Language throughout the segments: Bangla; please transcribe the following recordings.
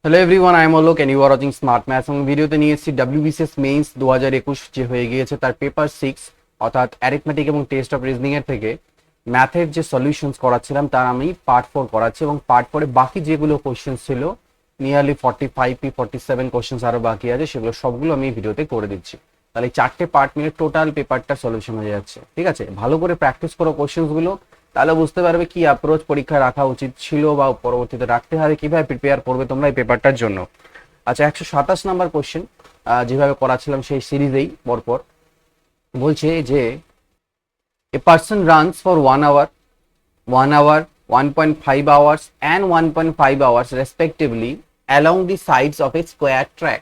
Hello everyone, I am Alok and you are watching smart maths. এবং ভিডিওতে নিয়ে এসেছি ডব্লিউবিসিএস মেইনস 2021 যে হয়ে গিয়েছে তার পেপার 6 অর্থাৎ অ্যারিথমেটিক এবং টেস্ট অফ রিজনিং এর থেকে ম্যাথের যে সলিউশনস করাচ্ছিলাম তার আমি পার্ট 4 করাচ্ছি এবং পার্ট 4 এ বাকি যেগুলো কোশ্চেন ছিল নিয়ারলি 47 কোশ্চেন্স আরো বাকি আছে, সেগুলো সবগুলো আমি ভিডিওতে করে দিচ্ছি। তাহলে চারটে পার্ট মিলে টোটাল পেপারটা সলিউশন হয়ে যাচ্ছে। ঠিক আছে, ভালো করে প্র্যাকটিস করো কোশ্চেন্সগুলো, তাহলে বুঝতে পারবে কি অ্যাপ্রোচ পরীক্ষায় রাখা উচিত ছিল বা পরবর্তীতে রাখতে হবে, কিভাবে প্রিপেয়ার করবে তোমরা এই পেপারটার জন্য। আচ্ছা, 127 নাম্বার কোশ্চেন যেভাবে করাছিলাম সেই সিরিজেই পরপর বলছে যে a person runs for 1 hour, 1 hour, 1.5 hours and 1.5 hours respectively along the sides of a square track.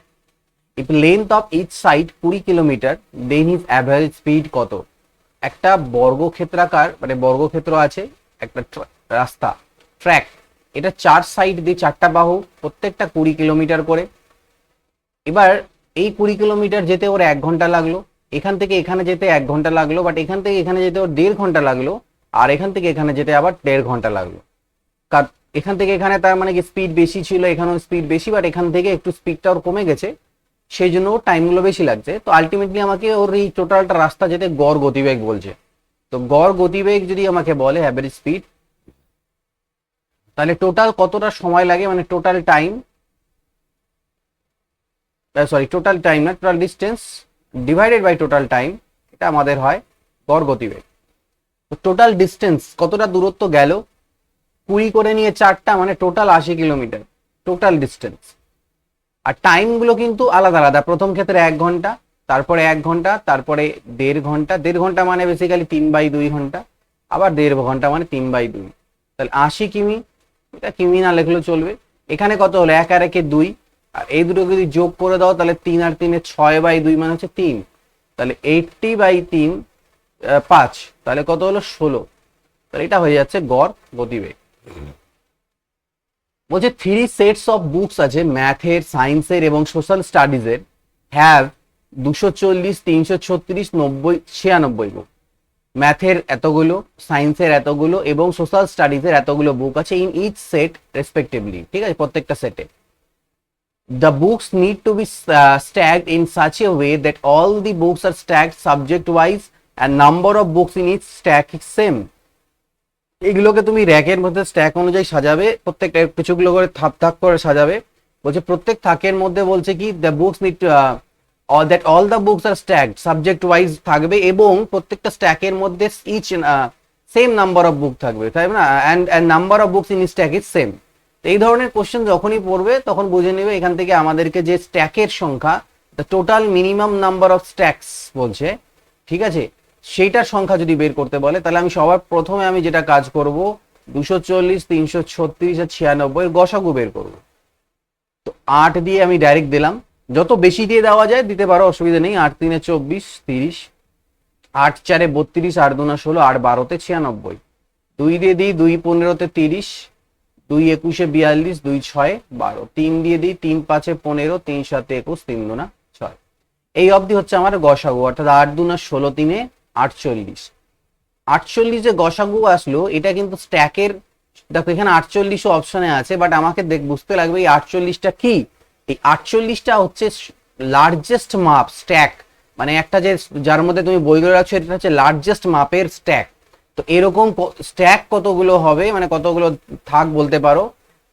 If length of each side 20 kilometre, then his average speed কত? একটা বর্গক্ষেত্রাকার মানে বর্গক্ষেত্র আছে, একটা রাস্তা ট্র্যাক, এটা চার সাইড দিয়ে চারটা বাহু, প্রত্যেকটা 20 কিলোমিটার করে। এবার এই 20 কিলোমিটার যেতে ওর 1 ঘন্টা লাগলো, এখান থেকে এখানে যেতে 1 ঘন্টা লাগলো, বাট এখান থেকে এখানে যেতে ওর 1.5 ঘন্টা লাগলো, আর এখান থেকে এখানে যেতে আবার 1.5 ঘন্টা লাগলো। কারণ এখান থেকে এখানে তার মানে কি স্পিড বেশি ছিল, এখানেও স্পিড বেশি, বাট এখান থেকে একটু স্পিডটা ওর কমে গেছে, সেই জন্য ওর টাইমগুলো বেশি লাগছে। তো আলটিমেটলি আমাকে ওর এই টোটালটা রাস্তা যেতে গড় গতিবেগ বলছে। তো গড় গতিবেগ যদি আমাকে বলে অ্যাভারেজ স্পিড, তাহলে টোটাল কতটা সময় লাগে, মানে টোটাল টাইম, টোটাল টাইম না, total distance divided by total time, এটা আমাদের হয় গড় গতিবেগ। তো টোটাল ডিস্টেন্স কতটা দূরত্ব গেল, 20 করে নিয়ে চারটা মানে টোটাল 80 কিলোমিটার টোটাল ডিস্টেন্স। আর টাইমগুলো কিন্তু আলাদা আলাদা, প্রথম ক্ষেত্রে 1 ঘন্টা, তারপরে 1 ঘন্টা, তারপরে 1.5 ঘন্টা, 1.5 ঘন্টা মানে বেসিক্যালি 3/2 ঘন্টা, আবার 1.5 ঘন্টা মানে 3/2। তাহলে 80 কিমি, এটা কিমি না লিখলেও চলবে। এখানে কত হলো, 1 আর 1 2, আর এই দুটো যদি যোগ করে দাও তাহলে 3 আর 3 6/2 মানে হচ্ছে 3, তাহলে 80/3 5, তাহলে কত হলো 16। তাহলে এটা হয়ে যাচ্ছে গড় গতিবেগ। বলছে 3 সেটস অফ বুকস আছে ম্যাথের, সায়েন্সের এবং সোশ্যাল স্টাডিজের, হ্যাভ 240, 336, 90, 96 বুক। ম্যাথের এতগুলো, সায়েন্সের এতগুলো এবং সোশ্যাল স্টাডিজের এতগুলো বুক আছে ইন ইচ সেট রেসপেক্টিভলি। ঠিক আছে, প্রত্যেকটা সেটে the books need to be stacked in such a way that all the books are stacked subject wise and number of books in each stack is same. এগুলোকে তুমি র্যাকের মধ্যে স্ট্যাক অনুযায়ী সাজাবে, প্রত্যেকটা কিছুগুলো করে থাক থাক করে সাজাবে। বলছে প্রত্যেক থাকের মধ্যে বলছে কি the books need that all the books are stacked subject wise থাকবে এবং প্রত্যেকটা স্ট্যাকের মধ্যে each same number of book থাকবে, তাই না? And number of books in stack is same. এই ধরনের কোশ্চেন যখনই পড়বে তখন বুঝে নেবে এখান থেকে আমাদেরকে যে স্ট্যাকের সংখ্যা, the total minimum number of stacks বলছে, ঠিক আছে, সেইটার সংখ্যা যদি বের করতে বলে তাহলে আমি সবার প্রথমে আমি যেটা কাজ করব 240, 336 আর 96 এর গসাগু বের করব। তো 8 দিয়ে আমি ডাইরেক্ট দিলাম, যত বেশি দিয়ে দেওয়া যায় দিতে পারো, অসুবিধা নেই। 8 3 24, 30, 8 4 32, 8 2 16, 8 12 96, 2 দিয়ে দিই 2 15 30, 2 21 42, 2 6 12, 3 দিয়ে দিই 3 5 15, 3 7 21, 3 2 6। এই অবধি হচ্ছে আমার গসাগু, অর্থাৎ 8 2 16 3 48। 48 যে গসাগু আসলো এটা কিন্তু স্ট্যাকের, দেখো এখানে 48 অপশনে আছে, বাট আমাকে বুঝতে লাগবে এই 48টা কি। এই 48টা হচ্ছে লার্জেস্ট মাপ স্ট্যাক, মানে একটা যে যার মধ্যে তুমি বইগুলো রাখছো এটা হচ্ছে লার্জেস্ট মাপের স্ট্যাক। তো এরকম স্ট্যাক কতগুলো হবে, মানে কতগুলো থাক বলতে পারো,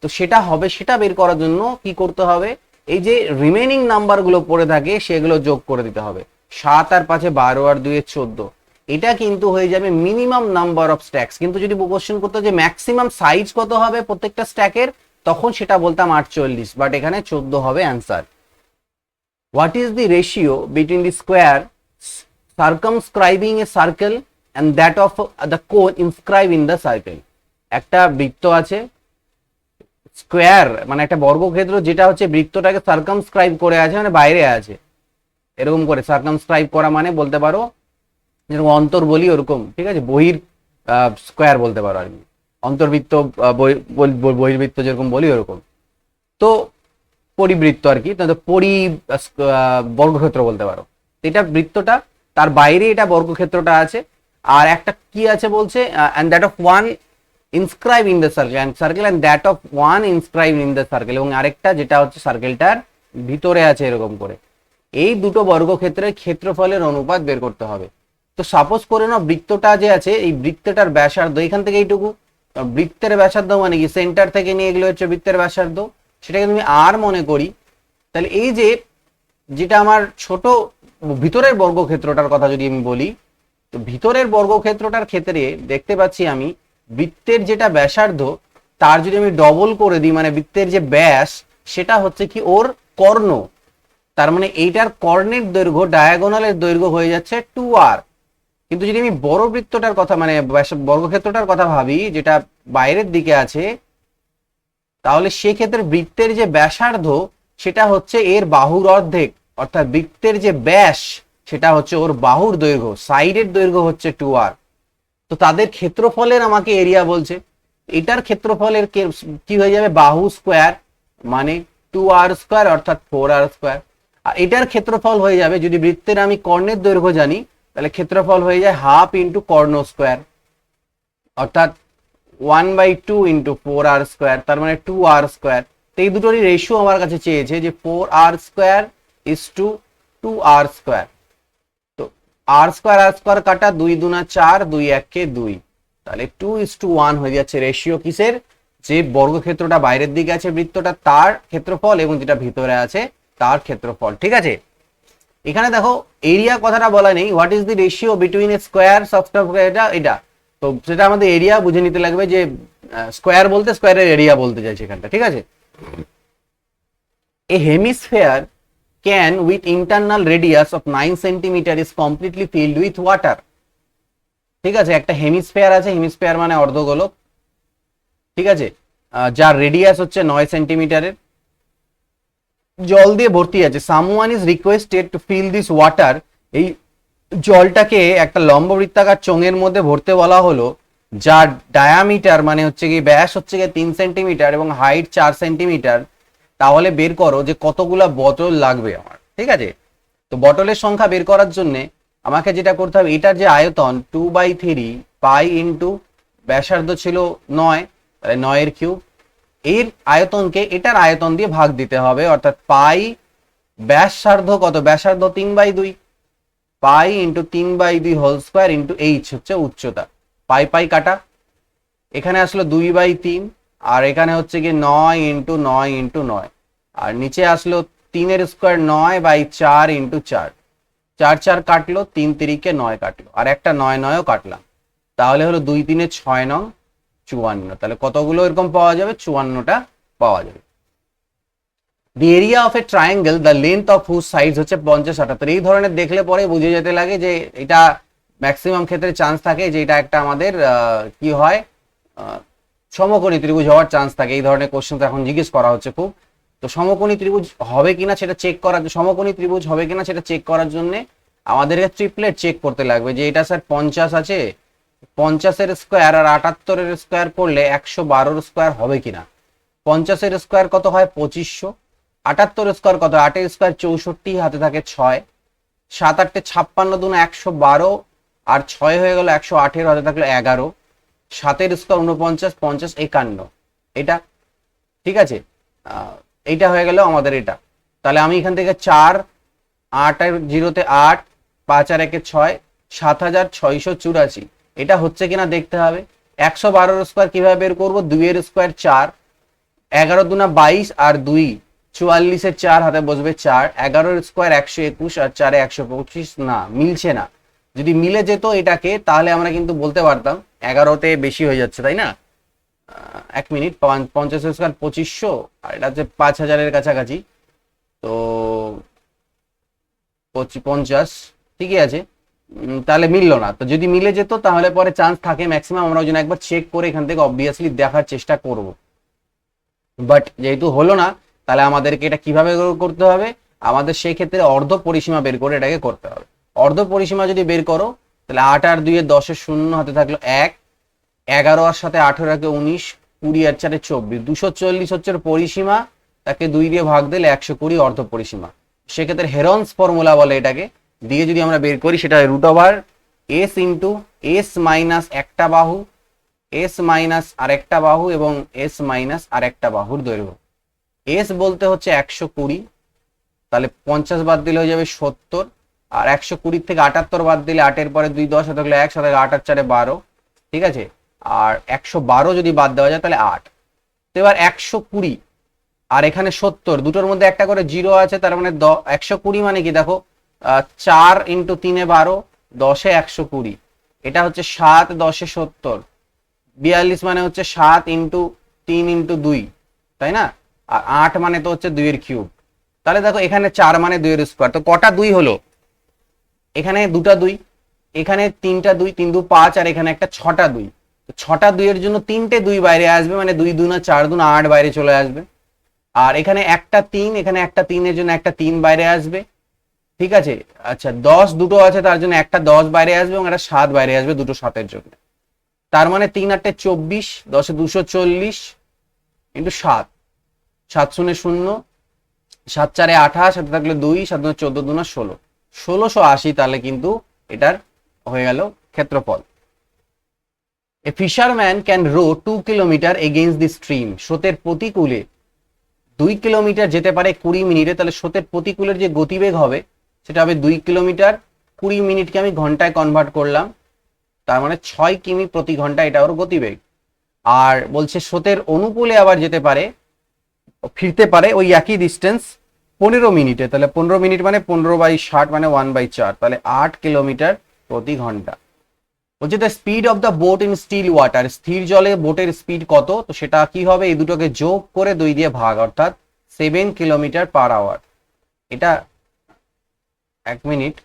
তো সেটা হবে, সেটা বের করার জন্য কি করতে হবে, এই যে রিমেনিং নাম্বারগুলো পড়ে থাকে সেগুলো যোগ করে দিতে হবে। 7 আর 5 12 আর 2 14, এটা কিন্তু হয়ে যাবে মিনিমাম নাম্বার অফ স্ট্যাকস। কিন্তু যদি কোশ্চেন করতে যে ম্যাক্সিমাম সাইজ কত হবে প্রত্যেকটা স্ট্যাকের, তখন সেটা বলতাম 48, বাট এখানে 14 হবে answer. What is the ratio between the square circumscribing a circle and that of the cone inscribed in the circle? একটা বৃত্ত আছে, স্কোয়ার মানে একটা বর্গক্ষেত্র যেটা হচ্ছে বৃত্তটাকে সার্কামস্ক্রাইব করে আছে, মানে বাইরে আছে, এরকম করে সার্কামস্ক্রাইব করা মানে বলতে পারো যেরকম অন্তর বলি ওরকম, ঠিক আছে, বহির স্কোয়ার বলতে পারো আর কি, অন্তর্বৃত্ত বহির্বৃত্ত যেরকম বলি ওরকম। তো পরিবৃত্ত আর কি, বর্গক্ষেত্র বলতে পারো। এটা বৃত্তটা, তার বাইরে এটা বর্গক্ষেত্রটা আছে, আর একটা কি আছে বলছে and that of one inscribe in the circle and that of one inscribe in the circle, এবং আরেকটা যেটা হচ্ছে সার্কেলটার ভিতরে আছে এরকম করে। এই দুটো বর্গক্ষেত্রের ক্ষেত্রফলের অনুপাত বের করতে হবে। তো সাপোজ করে নাও বৃত্তটা যে আছে, এই বৃত্তটার ব্যাসার্ধ এখান থেকে এইটুকু, বৃত্তের ব্যাসার্ধ মানে কি সেন্টার থেকে নিয়ে এগুলো হচ্ছে বৃত্তের ব্যাসার্ধ, সেটাকে তুমি আর মনে করি। তাহলে এই যে যেটা আমার ছোট ভিতরের বর্গক্ষেত্রটার কথা যদি আমি বলি, তো ভিতরের বর্গক্ষেত্রটার ক্ষেত্রে দেখতে পাচ্ছি আমি বৃত্তের যেটা ব্যাসার্ধ তার যদি আমি ডবল করে দিই, মানে বৃত্তের যে ব্যাস সেটা হচ্ছে কি ওর কর্ণ, তার মানে এইটার কর্ণের দৈর্ঘ্য ডায়াগোনালের দৈর্ঘ্য হয়ে যাচ্ছে 2r। কিন্তু যদি আমি বড় বৃত্তটার কথা মানে বর্গক্ষেত্রটার কথা ভাবি যেটা বাইরের দিকে আছে, তাহলে সেক্ষেত্রে বৃত্তের যে ব্যাসার্ধ সেটা হচ্ছে এর বাহুর অর্ধেক, অর্থাৎ বৃত্তের যে ব্যাস সেটা হচ্ছে ওর বাহুর দৈর্ঘ্য, সাইডের দৈর্ঘ্য হচ্ছে 2r। তো তাদের ক্ষেত্রফলের আমাকে এরিয়া বলছে, এটার ক্ষেত্রফলের কি হয়ে যাবে, বাহু স্কোয়ার মানে 2r স্কোয়ার অর্থাৎ 4r স্কোয়ার। আর এটার ক্ষেত্রফল হয়ে যাবে, যদি বৃত্তের আমি কর্ণের দৈর্ঘ্য জানি তাহলে ক্ষেত্রফল হয়ে যায় হাফ ইন্টু কর্ণ স্কোয়ার, অর্থাৎ 1/2 ইন্টু 4r স্কোয়ার, তার মানে 2r স্কোয়ার। তো এই দুটোরই রেশিও আমার কাছে চেয়েছে যে 4r square is to 2r square. তো r স্কোয়ার কাটা, 2 দুনা 4, 2 1 2, তাহলে 2:1 হয়ে যাচ্ছে রেশিও কিসের, যে বর্গক্ষেত্রটা বাইরের দিকে আছে বৃত্তটা তার ক্ষেত্রফল এবং যেটা ভিতরে আছে তার ক্ষেত্রফল। ঠিক আছে, এখানে দেখো এরিয়া কথাটা বলা নেই, what is the ratio between A square এটা, তো সেটা আমাদের এরিয়া বুঝে নিতে লাগবে, যে স্কোয়ার বলতে স্কোয়ারের এরিয়া বলতে চাইছে এখানটা। ঠিক আছে, a hemisphere can with internal radius of 9 centimetre is completely filled with water. ঠিক আছে, একটা হেমিস্ফিয়ার আছে, হেমিস্ফিয়ার মানে অর্ধগোলক, ঠিক আছে, যার রেডিয়াস হচ্ছে 9 সেন্টিমিটারের, জল দিয়ে ভর্তি আছে। Someone is requested to fill this water, এই জলটাকে একটা লম্ব বৃত্তাকার চোঙের মধ্যে ভরতে বলা হলো, যার ডায়ামিটার মানে হচ্ছে কি ব্যাস হচ্ছে কি 3 সেন্টিমিটার এবং হাইট 4 সেন্টিমিটার। তাহলে বের করো যে কতগুলা বোতল লাগবে আমার। ঠিক আছে, তো বটলের সংখ্যা বের করার জন্য আমাকে যেটা করতে হবে, এটার যে আয়তন 2/3 পাই ইন্টু ব্যাসার্ধ ছিল 9, তাহলে 9 এর কিউব, এর আয়তনকে এটার আয়তন দিয়ে ভাগ দিতে হবে, অর্থাৎ পাই ব্যাসার্ধ কত, ব্যাসার্ধ 3/2, pi into 3/2 whole square into H হচ্ছে উচ্চতা, পাই পাই কাটা, এখানে আসলো 2/3, আর এখানে হচ্ছে কি 9 ইন্টু 9 ইন্টু 9, আর নিচে আসলো 3 স্কোয়ার 9/4 ইন্টু 4, 4 4 কাটলো, 3 3 9 কাটলো, আর একটা 9 9ও কাটলাম, তাহলে হলো 2 3 6 9 54, তাহলে কতগুলো এরকম পাওয়া যাবে, 54টা পাওয়া যাবে। The area of a triangle the length of whose sides হচ্ছে 50 78। এই ধরনের দেখলে পরে বুঝে যেতে লাগে যে এটা ম্যাক্সিমাম ক্ষেত্রে চান্স থাকে যে এটা একটা আমাদের কি হয়, সমকোণী ত্রিভুজ হওয়ার চান্স থাকে। এই ধরনের কোশ্চেন এখন জিজ্ঞেস করা হচ্ছে খুব। তো সমকোণী ত্রিভুজ হবে কিনা সেটা চেক করার, সমকোণী ত্রিভুজ হবে কিনা সেটা চেক করার জন্য আমাদেরকে ট্রিপলেট চেক করতে লাগবে, যে এটা স্যার 50 আছে, 50-এর স্কোয়ার আর 78-এর স্কোয়ার করলে 112-এর স্কোয়ার হবে কিনা। 50-এর স্কোয়ার কত হয় 2500, 78-এর স্কোয়ার কত, 8-এর স্কোয়ার 64, হাতে থাকে 6, 7 8 56 দুনা 112, আর 6 হয়ে গেল 118, হাতে থাকলো 11, 7-এর স্কোয়ার 49, 50 51, এটা ঠিক আছে, এইটা হয়ে গেল আমাদের এটা। তাহলে আমি এখান থেকে 4 8 আর 0-তে 8, 5 আর 1-এ 6, 7684, এটা হচ্ছে কিনা দেখতে হবে। 112-এর স্কোয়ার কিভাবে বের করবো, 2-এর স্কোয়ার 4, 11 দুনা 22 আর 2 44-এর 4, হাতে বসবে 4, 11-এর স্কোয়ার 121 আর 4-এ 125, না মিলছে না। যদি মিলে যেত এটাকে তাহলে আমরা কিন্তু বলতে পারতাম 11-তে বেশি হয়ে যাচ্ছে, তাই না। 1 মিনিট, 50-এর স্কোয়ার 2500 আর এটা হচ্ছে 5000-এর কাছাকাছি, তো 50 ঠিকই আছে, তাহলে মিললো না। তো যদি মিলে যেত তাহলে পরে চান্স থাকে ম্যাক্সিমাম, আমরা ওই জন্য একবার চেক করে এখান থেকে অবভিয়াসলি দেখার চেষ্টা করব। বাট যেহেতু হলো না, তাহলে আমাদেরকে এটা কিভাবে করতে হবে, আমাদের সেই ক্ষেত্রে অর্ধ পরিসীমা বের করে এটাকে করতে হবে। অর্ধ পরিসীমা যদি বের করো তাহলে 8 আর 2 এর 10-এর 0, হাতে থাকলো 1, 11 আর সাথে 18 কে 19, 20 আর 4-এ 24, 240 হচ্ছে পরিসীমা, তাকে 2 দিয়ে ভাগ দিলে 120 অর্ধ পরিসীমা। সেক্ষেত্রে হেরনস ফর্মুলা বলে এটাকে, দিয়ে যদি আমরা বের করি সেটা √s ইন্টু s মাইনাস একটা বাহু, এস মাইনাস আরেকটা বাহু এবং এস মাইনাস আরেকটা বাহুর দৈর্ঘ্য। এস বলতে হচ্ছে 120, তাহলে 50 বাদ দিলে হয়ে যাবে 70, আর 120 থেকে 78 বাদ দিলে 8-এর পরে 2 10 থাকলে 1 7 8 4 12, ঠিক আছে। আর 112 যদি বাদ দেওয়া যায় তাহলে 8। তো এবার 120 আর এখানে 70, দুটোর মধ্যে একটা করে জিরো আছে, তার মানে 120 মানে কি দেখো 4 × 3 = 12, 10 × 120, এটা হচ্ছে 7 10 70, 42 মানে হচ্ছে 7 × 3 × 2, তাই না। আর 8 মানে তো হচ্ছে 2 এর কিউব। তাহলে দেখো এখানে 4 মানে 2 এর স্কোয়ার, তো কটা 2 হলো, এখানে দুটা 2, এখানে 3টা 2, 3 2 5, আর এখানে একটা 6টা 2। তো 6টা 2 এর জন্য 3টে 2 বাইরে আসবে, মানে 2 2 4 2 8 বাইরে চলে আসবে। আর এখানে একটা 3, এখানে একটা 3 এর জন্য একটা 3 বাইরে আসবে, ঠিক আছে। আচ্ছা 10 দুটো আছে, তার জন্য একটা 10 বাইরে আসবে এবং একটা 7 বাইরে আসবে দুটো 7-এর জন্য। তার মানে 3 8 24, 10 240 × 7, 7 0 0, 7 4 28, সাথে থাকলে 2, 7 14 2 16, 1680। তাহলে কিন্তু এটার হয়ে গেল ক্ষেত্রফল। A fisherman can row 2 kilometre against the stream. স্রোতের প্রতিকূলে 2 কিলোমিটার যেতে পারে 20 মিনিটে। তাহলে স্রোতের প্রতিকূলের যে গতিবেগ হবে সেটা হবে 2 কিলোমিটার, 20 মিনিটকে আমি ঘন্টায় কনভার্ট করলাম, তার মানে 6 কিমি প্রতি ঘন্টা, এটা ওর গতিবেগ। আর বলছে স্রোতের অনুকূলে আবার যেতে পারে, ফিরতে পারে ওই একই ডিস্টেন্স 15 মিনিটে। তাহলে 15 মিনিট মানে 15/60 মানে 1/4, তাহলে 8 কিলোমিটার প্রতি ঘন্টা। বলছে the speed of the boat in still water. স্থির জলে বোটের স্পিড কত, তো সেটা কি হবে, এই দুটোকে যোগ করে 2 দিয়ে ভাগ, অর্থাৎ 7 কিলোমিটার/আওয়ার। এটা 1 মিনিট,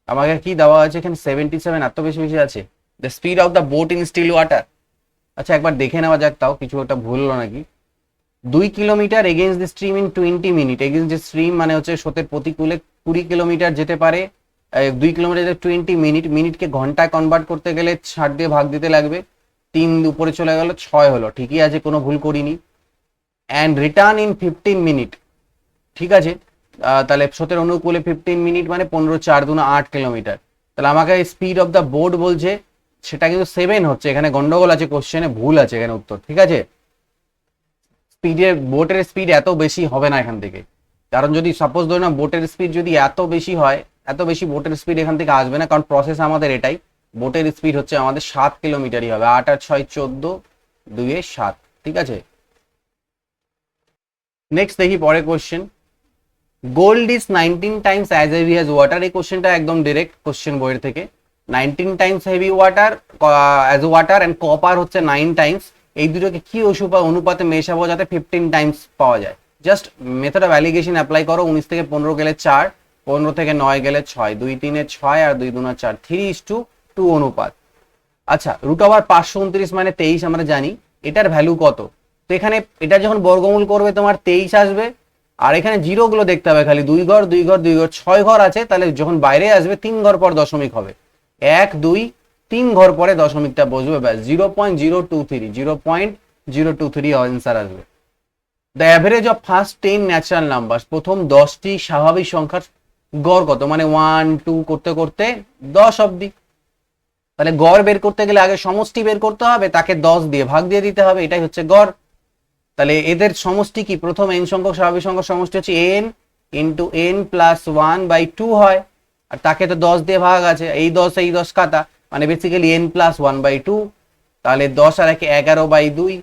আমাকে কি দেওয়া আছে এখানে 77, এত বেশি বেশি আছে। The speed of the boat in still water. আচ্ছা একবার দেখে নেওয়া যাক, তাও কিছু ওটা ভুল হলো নাকি। 2 kilometre against the stream in 20 minute. Against the stream মানে হচ্ছে স্রোতের প্রতিকূলে 20 কিলোমিটার যেতে পারে, 2 কিলোমিটার 20 মিনিট, মিনিটকে ঘন্টায় কনভার্ট করতে গেলে 60 দিয়ে ভাগ দিতে লাগবে, 3 উপরে চলে গেল, 6 হলো, ঠিকই আছে, কোনো ভুল করিনি। অ্যান্ড রিটার্ন ইন 15 মিনিট, ঠিক আছে। তাহলে স্রোতের অনুকূলে 15 মিনিট মানে 15 4 2 8 কিলোমিটার। তাহলে আমাকে স্পিড অফ দ্য বোট বলছে, সেটা কিন্তু 7 হচ্ছে, এখানে গন্ডগোল আছে, কোশ্চেনে ভুল আছে এখানে উত্তর, ঠিক আছে। স্পিডের বোটের স্পিড এত বেশি হবে না এখান থেকে, কারণ যদি সাপোজ ধরে না বোটের স্পিড যদি এত বেশি হয়, এত বেশি বোটের স্পিড এখান থেকে আসবে না, কারণ প্রসেস আমাদের এটাই। বোটের স্পিড হচ্ছে আমাদের 7 কিলোমিটারই হবে, 8 আর 6 14, 2 এ 7, ঠিক আছে। নেক্সট দেখি পরের question. Gold is 19 Times as heavy as water. এই কোশ্চেনটা একদম ডিরেক্ট কোশ্চেন বইয়ের থেকে। 19 Times heavy water as water and copper হচ্ছে 9 টাইমস। এই দুটোকে কি অনুপাতে মেশাবো যাতে 15 টাইমস পাওয়া যায়। Just method of allegation apply করো। 19 থেকে 15 গেলে 4, 15 থেকে 9 গেলে 6, 2 3 6 আর 2 2 4, 3:2 অনুপাত। আচ্ছা √529 মানে 23 আমরা জানি, এটার ভ্যালু কত। তো এখানে এটা যখন বর্গমূল করবে তোমার 23 আসবে, আর এখানে জিরো গুলো দেখতে হবে খালি, 2 ঘর 2 ঘর 2 ঘর, 6 ঘর আছে, তাহলে যখন বাইরে আসবে 3 ঘর পর দশমিক হবে, 1 2 3 ঘর পরে দশমিকটা বসবে, ব্যাস 0.023, 0.023 আনসার আসবে। The average of first 10 natural number. প্রথম 10টি স্বাভাবিক সংখ্যার গড় কত, মানে 1 2 করতে করতে 10 অব্দি। তাহলে গড় বের করতে গেলে আগে সমষ্টি বের করতে হবে, তাকে 10 দিয়ে ভাগ দিয়ে দিতে হবে, এটাই হচ্ছে গড়। তাহলে এদের সমষ্টি কি, প্রথম n সংখ্যক স্বাভাবিক সংখ্যার সমষ্টি হচ্ছে n ইন্টু n প্লাস 1/2 হয়, আর তাকে তো 10 দিয়ে ভাগ আছে, এই 10 কাটা, মানে বেসিক্যালি n প্লাস 1/2। তাহলে 10 আর 1 11/2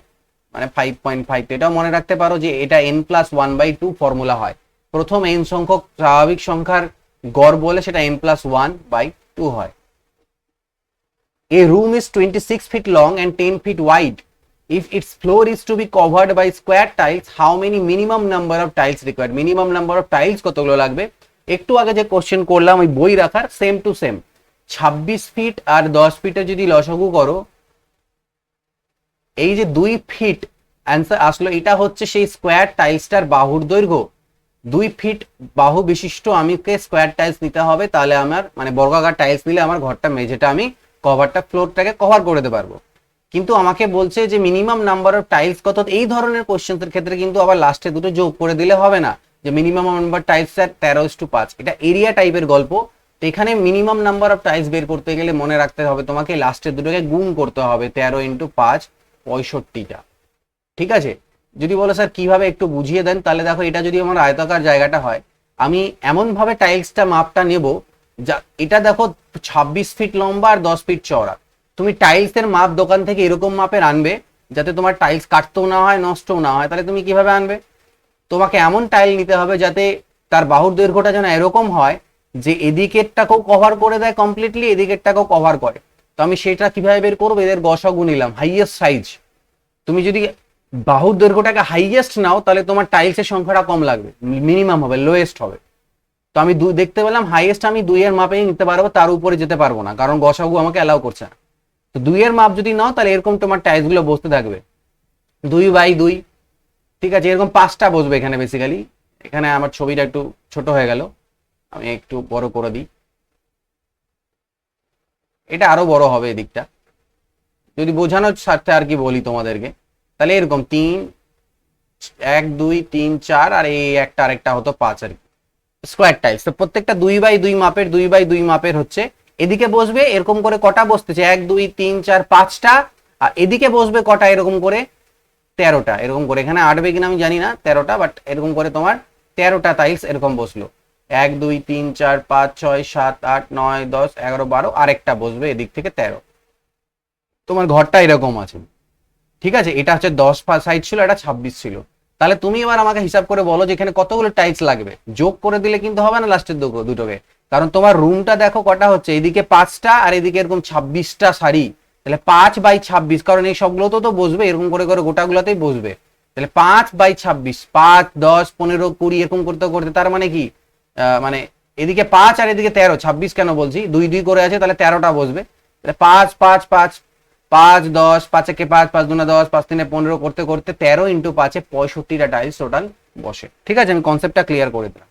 মানে 5.5। এটাও মনে রাখতে পারো যে এটা n প্লাস 1/2 ফর্মুলা হয়, প্রথম n সংখ্যক স্বাভাবিক সংখ্যার গড় বলে সেটা n প্লাস 1/2 হয়। A room is 26 feet long and 10 feet wide. If its floor is to be covered by square tiles, how many minimum number of tiles required? Minimum number of tiles কতগুলো লাগবে। একটু আগে যে কোশ্চেন করলাম ওই বই রাখার সেম টু সেম, 26 ফিট আর 10 ফিটে যদি লসাগু করো, এই যে 2 ফিট অ্যান্সার আসলো, এটা হচ্ছে সেই স্কোয়ার টাইলসটার বাহুর দৈর্ঘ্য। 2 ফিট বাহু বিশিষ্ট আমাকে স্কোয়ার টাইলস নিতে হবে, তাহলে আমার মানে বর্গাকার টাইলস নিলে আমার ঘরটা মেঝেটা আমি কভারটা ফ্লোরটাকে কভার করে দিতে পারবো। কিন্তু আমাকে বলছে যে মিনিমাম নাম্বার অফ টাইলস কত। এই ধরনের কোশ্চেনের ক্ষেত্রে কিন্তু আবার লাস্টে দুটো যোগ করে দিলে হবে না, যে মিনিমাম নাম্বার টাইলস 13:5। এটা এরিয়া টাইপের গল্প, তো এখানে মিনিমাম নাম্বার অফ টাইলস বের করতে গেলে মনে রাখতে হবে তোমাকে লাস্টের দুটোকে গুণ করতে হবে 13 ইন্টু 5 65টা। ঠিক আছে, যদি বলো স্যার কিভাবে একটু বুঝিয়ে দেন, তাহলে দেখো এটা যদি আমার আয়তাকার জায়গাটা হয়, আমি এমন ভাবে টাইলসটা মাপটা নেব, যা এটা দেখো 26 ফিট লম্বা আর 10 ফিট চওড়া। তুমি টাইলসের মাপ দোকান থেকে এরকম মাপের আনবে যাতে তোমার টাইলস কাটতেও না হয়, নষ্টও না হয়। তাহলে তুমি কিভাবে আনবে? তোমাকে এমন টাইল নিতে হবে যাতে তার বাহুর দৈর্ঘ্যটা যেন এরকম হয় যে এদিকেরটাকেও কভার করে দেয় কমপ্লিটলি, এদিকেরটাকেও কভার করে। তো আমি সেটা কিভাবে বের করবো? এদের গসাগু নিলাম, হাইয়েস্ট সাইজ। তুমি যদি বাহুর দৈর্ঘ্যটাকে হাইয়েস্ট নাও তাহলে তোমার টাইলসের সংখ্যাটা কম লাগবে, মিনিমাম হবে, লোয়েস্ট হবে। তো আমি দেখতে পেলাম হাইয়েস্ট আমি 2 এর মাপেই নিতে পারবো, তার উপরে যেতে পারবো না, কারণ গসাগু আমাকে অ্যালাউ করছে না। তো 2 এর মাপ যদি নাও তাহলে এরকম তোমার টাইলস গুলো বসতে থাকবে 2 বাই 2। ঠিক আছে, এরকম 5টা বসবে এখানে বেসিক্যালি। এখানে আমার ছবিটা একটু ছোট হয়ে গেল, আমি একটু বড় করে দিই, এটা আরো বড় হবে এদিকটা, যদি বোঝানোর স্বার্থে আর কি বলি তোমাদেরকে। তাহলে এরকম 3 1 2 3 4 আর এই একটা আরেকটা হতো 5 আর কি, স্কোয়ার টাইলস। তো প্রত্যেকটা 2 বাই 2 মাপের 2 বাই 2 মাপের হচ্ছে, এদিকে বসবে এরকম করে কটা বসতেছে 1 2 3 4 5টা, আর এদিকে বসবে কটা এরকম করে 13টা, এরকম করে। এখানে আটবে কিনা আমি জানি না 13টা, বাট এরকম করে তোমার 13টা টাইলস এরকম বসলো। 1 2 3 4 5 6 7 8 9 10 11 12, আরেকটা বসবে এদিক থেকে 13। তোমার ঘরটা এরকম আছে। ঠিক আছে, এটা হচ্ছে 10 সাইড ছিল, এটা 26 ছিল। তাহলে তুমি এবার আমাকে হিসাব করে বলো যে এখানে কতগুলো টাইলস লাগবে। যোগ করে দিলে কিন্তু হবে না লাস্টের দুটোকে, কারণ তোমার রুমটা দেখো কটা হচ্ছে, এদিকে 5টা আর এদিকে এরকম 26টা সারি। তাহলে 5 বাই 26, কারণ এই সবগুলো তো বসবে এরকম করে করে, গোটাগুলোতেই বসবে। তাহলে 5 বাই 26, 5 10 15 20 এরকম করতে করতে, তার মানে কি মানে এদিকে 5 আর এদিকে 13, 26 কেন বলছি, 2 2 করে আছে, তাহলে 13টা বসবে। তাহলে 5 5 5 5 10, 5 একে 5, 5 2 10, 5 3 15 করতে করতে 13 ইন্টু 5 65টা টাইলস টোটাল বসে। ঠিক আছে, আমি কনসেপ্টটা ক্লিয়ার করে দিলাম।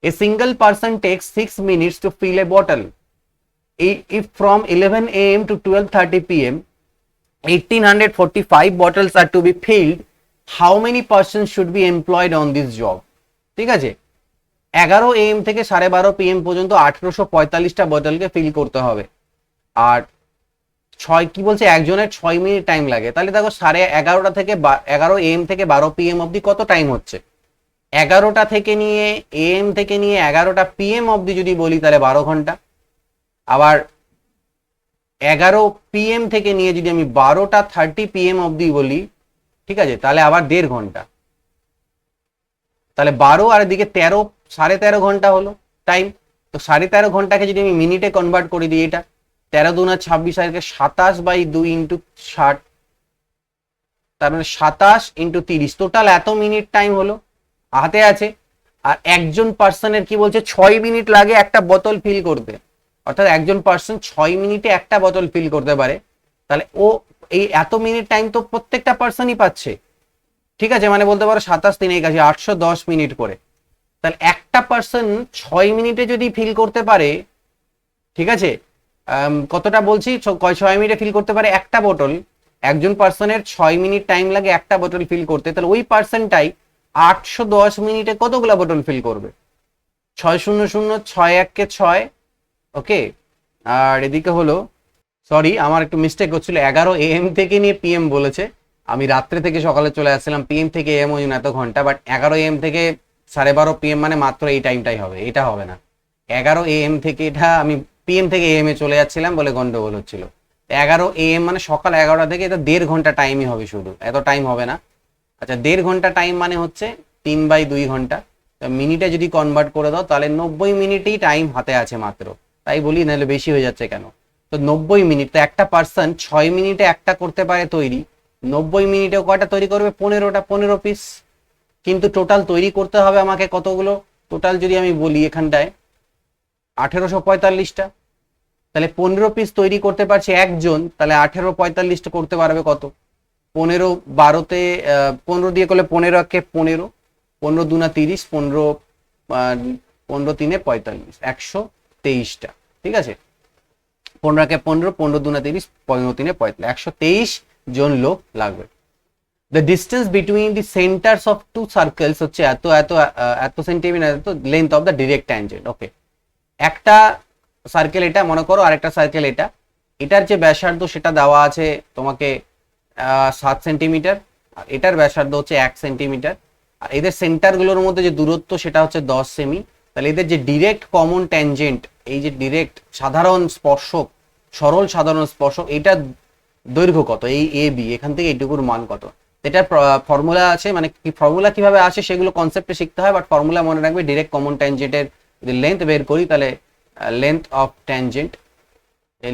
A single person takes 6 minutes to fill a bottle. If from 11 a.m. to 12:30 p.m. 1845 bottles are to be filled, how many persons should be employed on this job? ঠিক আছে, 11 AM থেকে 12:30 PM পর্যন্ত 1845টা বোতলকে ফিল করতে হবে। আর 6 কি বলছে, একজনের 6 মিনিট টাইম লাগে। তাহলে দেখো 11:30 থেকে 11 AM থেকে 12 PM অবধি কত টাইম হচ্ছে? 11টা থেকে নিয়ে AM থেকে নিয়ে 11টা PM অবধি যদি বলি তাহলে 12 ঘন্টা। আবার 11 PM থেকে নিয়ে যদি আমি 12:30 PM অবধি বলি, ঠিক আছে, তাহলে আবার 1.5 ঘন্টা। তাহলে 12 আর এদিকে 13, 13.5 ঘন্টা হলো টাইম। তো 13.5 ঘন্টাকে যদি আমি মিনিটে কনভার্ট করে দিই, এটা 13 2 26 আর 27/2 ইন্টু 60, তার মানে 27 ইন্টু 30, টোটাল এত মিনিট টাইম হলো হাতে আছে। আর একজন পার্সনের কি বলছে, 6 মিনিট লাগে একটা বোতল ফিল করতে, অর্থাৎ একজন পার্সন 6 মিনিটে একটা বোতল ফিল করতে পারে। তাহলে ও এই এত মিনিট টাইম তো প্রত্যেকটা পার্সনই পাচ্ছে। ঠিক আছে, মানে বলতে পারো 27 3 কাছে 810 মিনিট করে। তাহলে একটা পার্সন 6 মিনিটে যদি ফিল করতে পারে, ঠিক আছে, কতটা বলছি, 6 মিনিটে ফিল করতে পারে একটা বোতল। একজন পার্সনের 6 মিনিট টাইম লাগে একটা বোতল ফিল করতে, তাহলে ওই পার্সনটাই 810 মিনিটে কতগুলো বোতল ফিল করবে? 6 0 0 6 1 কে 6, ওকে। আর এদিকে হলো, সরি আমার একটু মিস্টেক হচ্ছিল, 11 AM থেকে নিয়ে PM বলেছে, আমি রাত্রে থেকে সকালে চলে আসছিলাম, PM থেকে AM ওই এত ঘন্টা, বাট 11 AM থেকে 12:30 PM মানে মাত্র এই টাইমটাই হবে, এটা হবে না। 11 AM থেকে, এটা আমি PM থেকে AM এ চলে যাচ্ছিলাম বলে গন্ডগোল হচ্ছিল। 11 AM মানে সকাল 11টা থেকে, এটা 1.5 ঘন্টা টাইমই হবে শুধু, এত টাইম হবে না। আচ্ছা, 1.5 ঘন্টা টাইম মানে হচ্ছে 3/2 ঘন্টা। মিনিটে যদি কনভার্ট করে দাও তাহলে 90 মিনিটেই টাইম হাতে আছে মাত্র, তাই বলি, নাহলে বেশি হয়ে যাচ্ছে কেন। তো 90 মিনিট, তো একটা পার্সন 6 মিনিটে একটা করতে পারে তৈরি, 90 মিনিটেও কয়টা তৈরি করবে? 15টা, 15 পিস। কিন্তু টোটাল তৈরি করতে হবে আমাকে কতগুলো? টোটাল যদি আমি বলি এখানটায় 1845টা। তাহলে 15 পিস তৈরি করতে পারছে একজন, তাহলে 1845টা করতে পারবে কত? 15 12তে 15 দিয়ে করলে 15 একে 15, 15 2 30, 15 15 3 45, 123টা। ঠিক আছে, 15 একে 15, 15 2 30, 15 3 45, 123 জন লোক লাগবে। The distance between the centers of two circles হচ্ছে এত এত এত সেন্টিমিটার, এত length of the direct tangent. Okay, একটা সার্কেল এটা মনে করো, আরেকটা সার্কেল এটা, এটার যে ব্যাসার্ধ সেটা দেওয়া আছে তোমাকে 7 সেন্টিমিটার, আর এটার ব্যাসার্ধ হচ্ছে 1 সেন্টিমিটার, আর এদের সেন্টারগুলোর মধ্যে যে দূরত্ব সেটা হচ্ছে 10 সেমি। তাহলে এদের যে ডিরেক্ট কমন ট্যানজেন্ট, এই যে ডিরেক্ট সাধারণ স্পর্শক, সরল সাধারণ স্পর্শক, এটার দৈর্ঘ্য কত, এই এ বি, এখান থেকে এইটুকুর মান কত। এটার ফর্মুলা আছে, মানে কি ফর্মুলা কিভাবে আসে সেগুলো কনসেপ্টে শিখতে হয়, বাট ফর্মুলা মনে রাখবে, ডিরেক্ট কমন ট্যানজেন্টের যদি লেন্থ বের করি তাহলে length of tangent,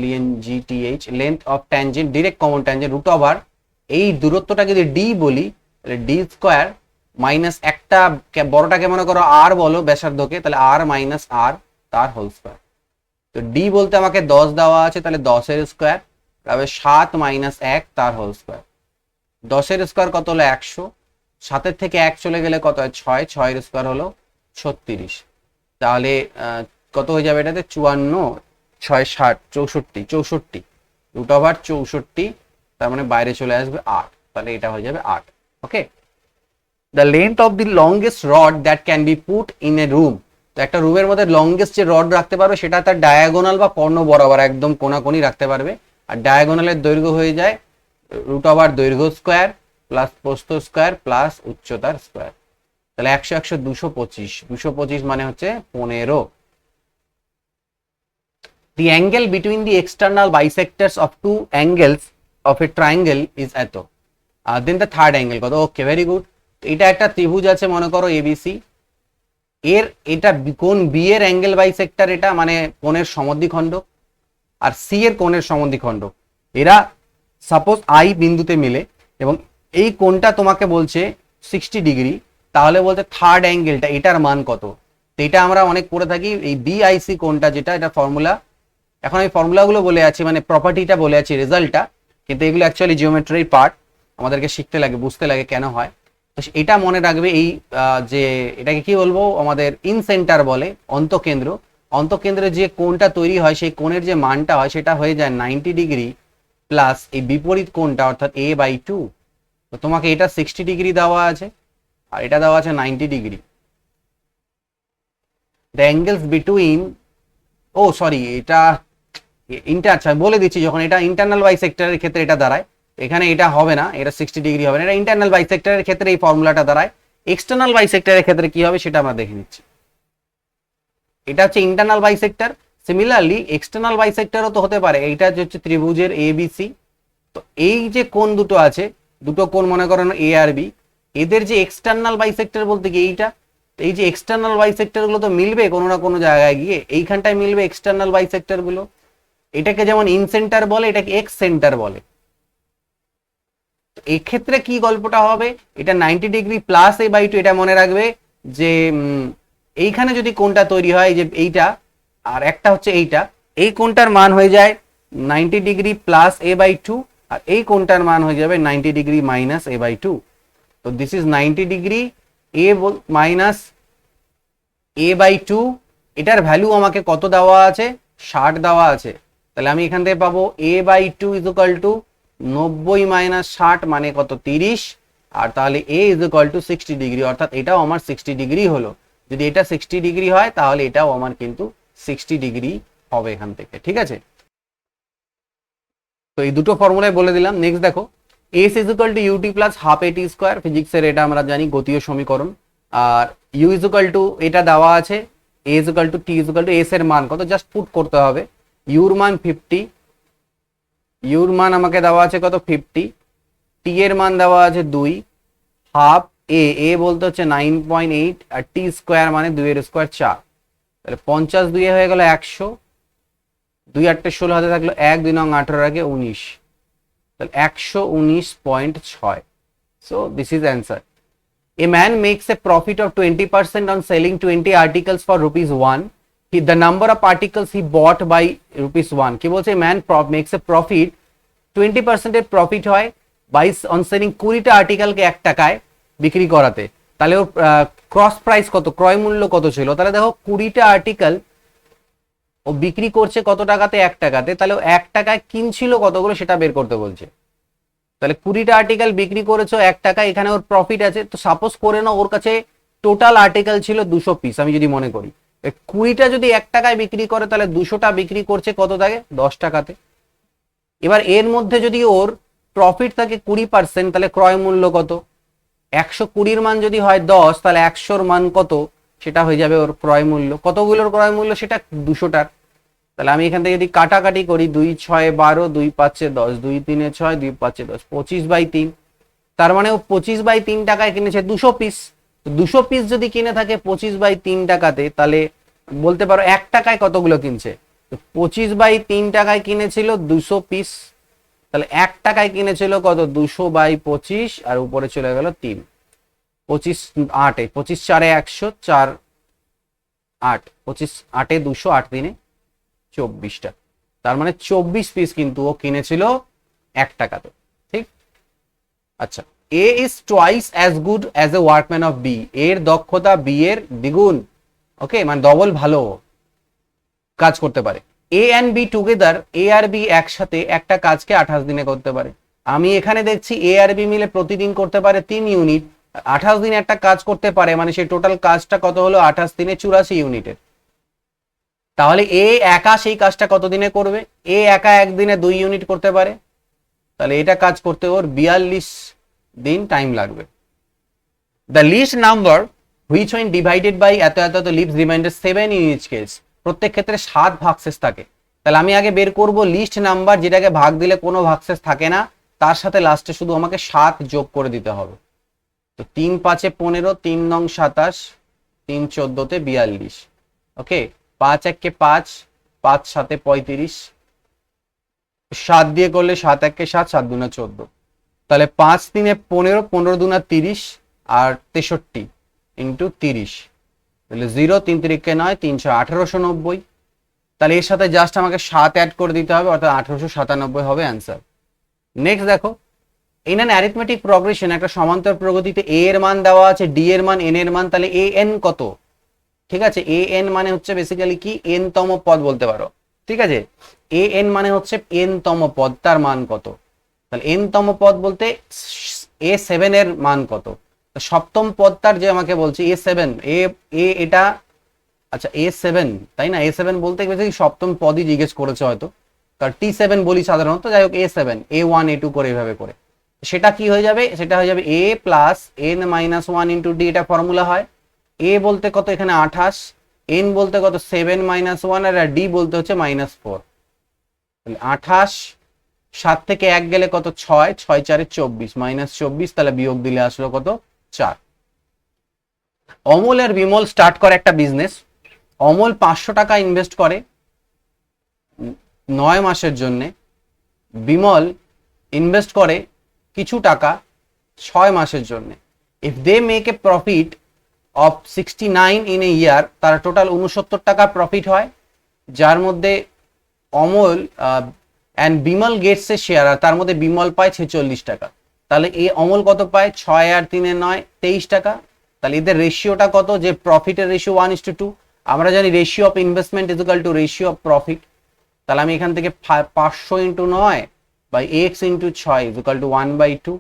LENGTH, length of tangent, direct common tangent root over এই দূরত্বটা যদি ডি বলি তাহলে ডি স্কোয়ার মাইনাস একটা বড়টাকে মনে করো আর বলো ব্যাসার্ধকে, তাহলে আর মাইনাস আর তার হোল স্কোয়ার। তো ডি বলতে আমাকে 10 দেওয়া আছে, তাহলে 10-এর স্কোয়ার, তারপরে 7 মাইনাস 1 তার হোল স্কোয়ার। 10-এর স্কোয়ার কত হলো 100, 7-এর থেকে 1 চলে গেলে কত হয় 6, 6-এর স্কোয়ার হলো 36। তাহলে কত হয়ে যাবে এটাতে 54, 6 60, 64, 64 রুট ওভার 64, তার মানে বাইরে চলে আসবে 8, তাহলে এটা হয়ে যাবে 8। Okay, the length of the longest rod that can be put in a room. তো একটা রুমের মধ্যে লংগেস্ট যে রড রাখতে পারবে সেটা তার ডায়াগোনাল বা কর্ণ বরাবর একদম কোনাকুনি রাখতে পারবে, আর ডায়াগোনালের দৈর্ঘ্য হয়ে যায় রুট ওভার দৈর্ঘ্য স্কোয়ার প্লাস প্রস্থ স্কোয়ার প্লাস উচ্চতার স্কোয়ার। তাহলে 100 100 225, 225 মানে হচ্ছে 15। The angle between the external bisectors of two angles of a triangle is এত। then the third angle কত, ওকে ভেরি গুড। এটা একটা ত্রিভুজ আছে মনে করো এবিসি, এর এটা কোণ বি এর অ্যাঙ্গেল বাইসেক্টর, এটা মানে কোণের সমদ্বিখণ্ড, আর সি এর কোণের সমদ্বিখণ্ড, এরা সাপোজ আই বিন্দুতে মিলে এবং এই কোণটা তোমাকে বলছে 60 ডিগ্রি, তাহলে বলতে থার্ড অ্যাঙ্গেলটা এটার মান কত। তো এটা আমরা অনেক করে থাকি, এই বিআইসি কোণটা যেটা, এটা ফর্মুলা, এখন আমি ফর্মুলাগুলো বলে আছি, মানে প্রপার্টিটা বলে আছি, রেজাল্টটা, কিন্তু এগুলো অ্যাকচুয়ালি জিওমেট্রির পার্ট, আমাদেরকে শিখতে লাগে, বুঝতে লাগে কেন হয়। তো এটা মনে রাখবে, এই যে এটাকে কি বলবো, আমাদের ইন সেন্টার বলে, অন্তকেন্দ্র, অন্তকেন্দ্রে যে কোণটা তৈরি হয় সেই কোণের যে মানটা হয় সেটা হয়ে যায় 90 ডিগ্রি প্লাস এই বিপরীত কোণটা অর্থাৎ a/2। তো তোমাকে এটা 60 ডিগ্রি দেওয়া আছে আর এটা দেওয়া আছে 90 degree. The angles between, oh sorry এটা আচ্ছা বলে দিচ্ছি, যখন এটা ইন্টারনাল বাইসেক্টরের ক্ষেত্রে এটা দাঁড়ায়, এখানে এটা হবে না, এটা 60 ডিগ্রি হবে না, এটা ইন্টারনাল বাইসেক্টরের ক্ষেত্রে এই ফর্মুলাটা দাঁড়ায়। এক্সটার্নাল বাইসেক্টরের ক্ষেত্রে কি হবে সেটা আমরা দেখে নিচ্ছি। এটা হচ্ছে ইন্টারনাল বাইসেক্টর, সিমিলারলি এক্সটার্নাল বাইসেক্টরও তো হতে পারে। এইটা হচ্ছে ত্রিভুজের এবিসি, তো এই যে কোণ দুটো আছে, দুটো কোণ মনে করেন এ আর বি, এদের যে এক্সটার্নাল বাইসেক্টর বলতে কি এইটা, এই যে এক্সটার্নাল বাইসেক্টর গুলো তো মিলবে কোনো না কোনো জায়গায় গিয়ে, এইখানটায় মিলবে এক্সটার্নাল বাইসেক্টর গুলো। এটাকে যেমন ইন সেন্টার বলে, এটাকে এক্স সেন্টার বলে। এক্ষেত্রে কি গল্পটা হবে, এটা 90 ডিগ্রি প্লাস a/2, এটা মনে রাখবে যে এইখানে যদি কোণটা তৈরি হয় যে এইটা, আর একটা হচ্ছে এইটা, এই কোণটার মান হয়ে যায় 90 ডিগ্রি প্লাস a/2, আর এই কোণটার মান হয়ে যাবে 90 ডিগ্রি মাইনাস a/2। তো this is 90 degree a minus a/2, এটার ভ্যালু আমাকে কত দেওয়া আছে, 60 দেওয়া আছে। তাহলে আমি এখান থেকে পাবো a/2 is equal two 90 minus 60 মানে কত 30, আর তাহলে a is equal two 60 degree, অর্থাৎ এটাও আমার 60 ডিগ্রি হলো। যদি এটা 60 ডিগ্রি হয় তাহলে এটাও আমার কিন্তু 60 ডিগ্রি হবে এখান থেকে, ঠিক আছে। তো এই দুটো ফর্মুলায় বলে দিলাম। নেক্সট দেখো, s is equal two ut plus half at square, ফিজিক্সের এটা আমরা জানি গতীয় সমীকরণ, আর u ইজ ইকুয়াল টু এটা দেওয়া আছে, a is equal two t is equal two s এর মান কত জাস্ট পুট করতে হবে। u এর মান 50, u এর মান আমাকে দেওয়া আছে কত 50, t এর মান দেওয়া আছে 2, হাফ a বলতে হচ্ছে 9.8, আর t স্কোয়ার মানে 2 এর স্কোয়ার 4, তাহলে 50 2 হয়ে গেল 100, 2 8 16 হাতে থাকলো 1, 2 9 18 আগে 19, তাহলে 119.6। So this is answer. A man makes a profit of 20% on selling 20 articles for ₹1. The number of articles he bought by ₹1. কি বলছে, man makes a profit 20% এর প্রফিট হয় বাই অন সেলিং 20টা আর্টিকেলকে 1 টাকায় বিক্রি করাতে। তাহলে ওর ক্রস প্রাইস কত, ক্রয় মূল্য কত ছিল, তাহলে দেখো 20টা আর্টিকেল ও বিক্রি করছে কত টাকাতে, 1 টাকাতে, তাহলে ও 1 টাকায় কিনছিল কতগুলো সেটা বের করতে বলছে। তাহলে 20টা আর্টিকেল বিক্রি করেছো 1 টাকা, এখানে ওর প্রফিট আছে। তো সাপোজ করে না ওর কাছে টোটাল আর্টিকেল ছিল 200 পিস, আমি যদি মনে করি 20টা যদি 1 টাকায় বিক্রি করে তাহলে 200টা বিক্রি করছে কত থাকে 10 টাকাতে। এবার এর মধ্যে যদি ওর প্রফিট থাকে 20%, তাহলে ক্রয় মূল্য কত? 120-র মান যদি হয় 10, তাহলে 100-র মান কত সেটা হয়ে যাবে ওর ক্রয় মূল্য। কতগুলোর ক্রয় মূল্য? সেটা 200টার। তাহলে আমি এখান থেকে যদি কাটাকাটি করি, 2 6 12, 2 5 10, 2 3 6, 2 5 10, 25/3। তার মানে ও 25/3 টাকায় কিনেছে 200 পিস। 200 পিস যদি কিনে থাকে 25/3 টাকাতে, তাহলে বলতে পারো 1 টাকায় কতগুলো কিনছে? 25/3 টাকায় কিনেছিল 200 পিস, তাহলে 1 টাকায় কিনেছিল কত? 200/25, আর উপরে চলে গেল 3। 25 8 25 4 100, 4 8, 25 8 200, 8 3 24টা। তার মানে 24 পিস কিন্তু ও কিনেছিল 1 টাকাতে। ঠিক। আচ্ছা, A is twice as good as a workman of B. এর দক্ষতা বি এর দ্বিগুণ, ওকে, মানে ডবল ভালো কাজ করতে পারে। A and B together, A আর বি একসাথে একটা কাজকে 28 দিনে করতে পারে। আমি এখানে দেখছি এ আর বি মিলে প্রতিদিন করতে পারে 3 ইউনিট, 28 দিনে একটা কাজ করতে পারে, মানে সেই টোটাল কাজটা কত হলো? 28 দিনে 84 ইউনিটের। তাহলে এ একা সেই কাজটা কত দিনে করবে? এ একা একদিনে 2 ইউনিট করতে পারে, তাহলে এটা কাজ করতে ওর 42 দিন টাইম লাগবে। The least number which when divided by এত এত leaves remainder 7 in each case. প্রত্যেক ক্ষেত্রে 7 ভাগশেষ থাকে। তাহলে আমি আগে বের করব লিস্ট নাম্বার যেটাকে ভাগ দিলে কোনো ভাগশেষ থাকে না, তার সাথে লাস্টে শুধু আমাকে 7 যোগ করে দিতে হবে। তো 3 5 15, 3 9 27, 3 14 42, ওকে। 5 1 5, 5 7 35, 7 দিয়ে করলে 7 1 7, 7 2 14। তাহলে 5 3 15, 15 2 30, আর 63 ইন্টু 30, তাহলে 0 3 3 9, 3 6 1890। তাহলে এর সাথে জাস্ট আমাকে 7 অ্যাড করে দিতে হবে, অর্থাৎ 1897 হবে অ্যান্সার। নেক্সট দেখো, ইন অ্যান অ্যারিথমেটিক প্রোগ্রেশন, একটা সমান্তর প্রগতিতে এ এর মান দেওয়া আছে, ডি এর মান, এন এর মান, তাহলে এ এন কত? ঠিক আছে, এ এন মানে হচ্ছে বেসিক্যালি কি? এন তম পদ বলতে পারো। ঠিক আছে, এ এন মানে হচ্ছে এন তম পদ, তার মান কত? তাহলে এন তম পদ বলতে A7 এর মান কত? সপ্তম পদটার যে আমাকে বলছে A7, এটা আচ্ছা A7, তাই না? A7 বলতে গেছে সপ্তম পদই জিজ্ঞেস করেছে হয়তো, কারণ T7 বলি সাধারণত। যাই হোক, A7 A1 A2 করে এভাবে করে, সেটা কি হয়ে যাবে? সেটা হয়ে যাবে A plus N minus 1 into D, এটা ফর্মুলা হয়। A বলতে কত এখানে 28, N বলতে কত 7 মাইনাস 1, আর ডি বলতে হচ্ছে -4। তাহলে 28, 7 থেকে 1 গেলে কত? 6, 6 4 24, -24, তাহলে বিয়োগ দিলে আসলো কত? 4। অমল আর বিমল স্টার্ট করে একটা বিজনেস। অমল 500 টাকা ইনভেস্ট করে 9 মাসের জন্য, বিমল ইনভেস্ট করে কিছু টাকা 6 মাসের জন্য। If they make a profit of 69 in a year, তার টোটাল 69 টাকা প্রফিট হয়, যার মধ্যে Amal and Bimal gets a share, আর তার মধ্যে বিমল পায় 46 টাকা। তাহলে এই অমল কত পায়? 6 আর 3 9, 23 টাকা। তাহলে এদের রেশিওটা কত? যে প্রফিটের রেশিও 1:2। আমরা জানি ratio of investment is equal to ratio of profit. তাহলে আমি এখান থেকে 500 into 9 by X into 6 is equal to 1/2।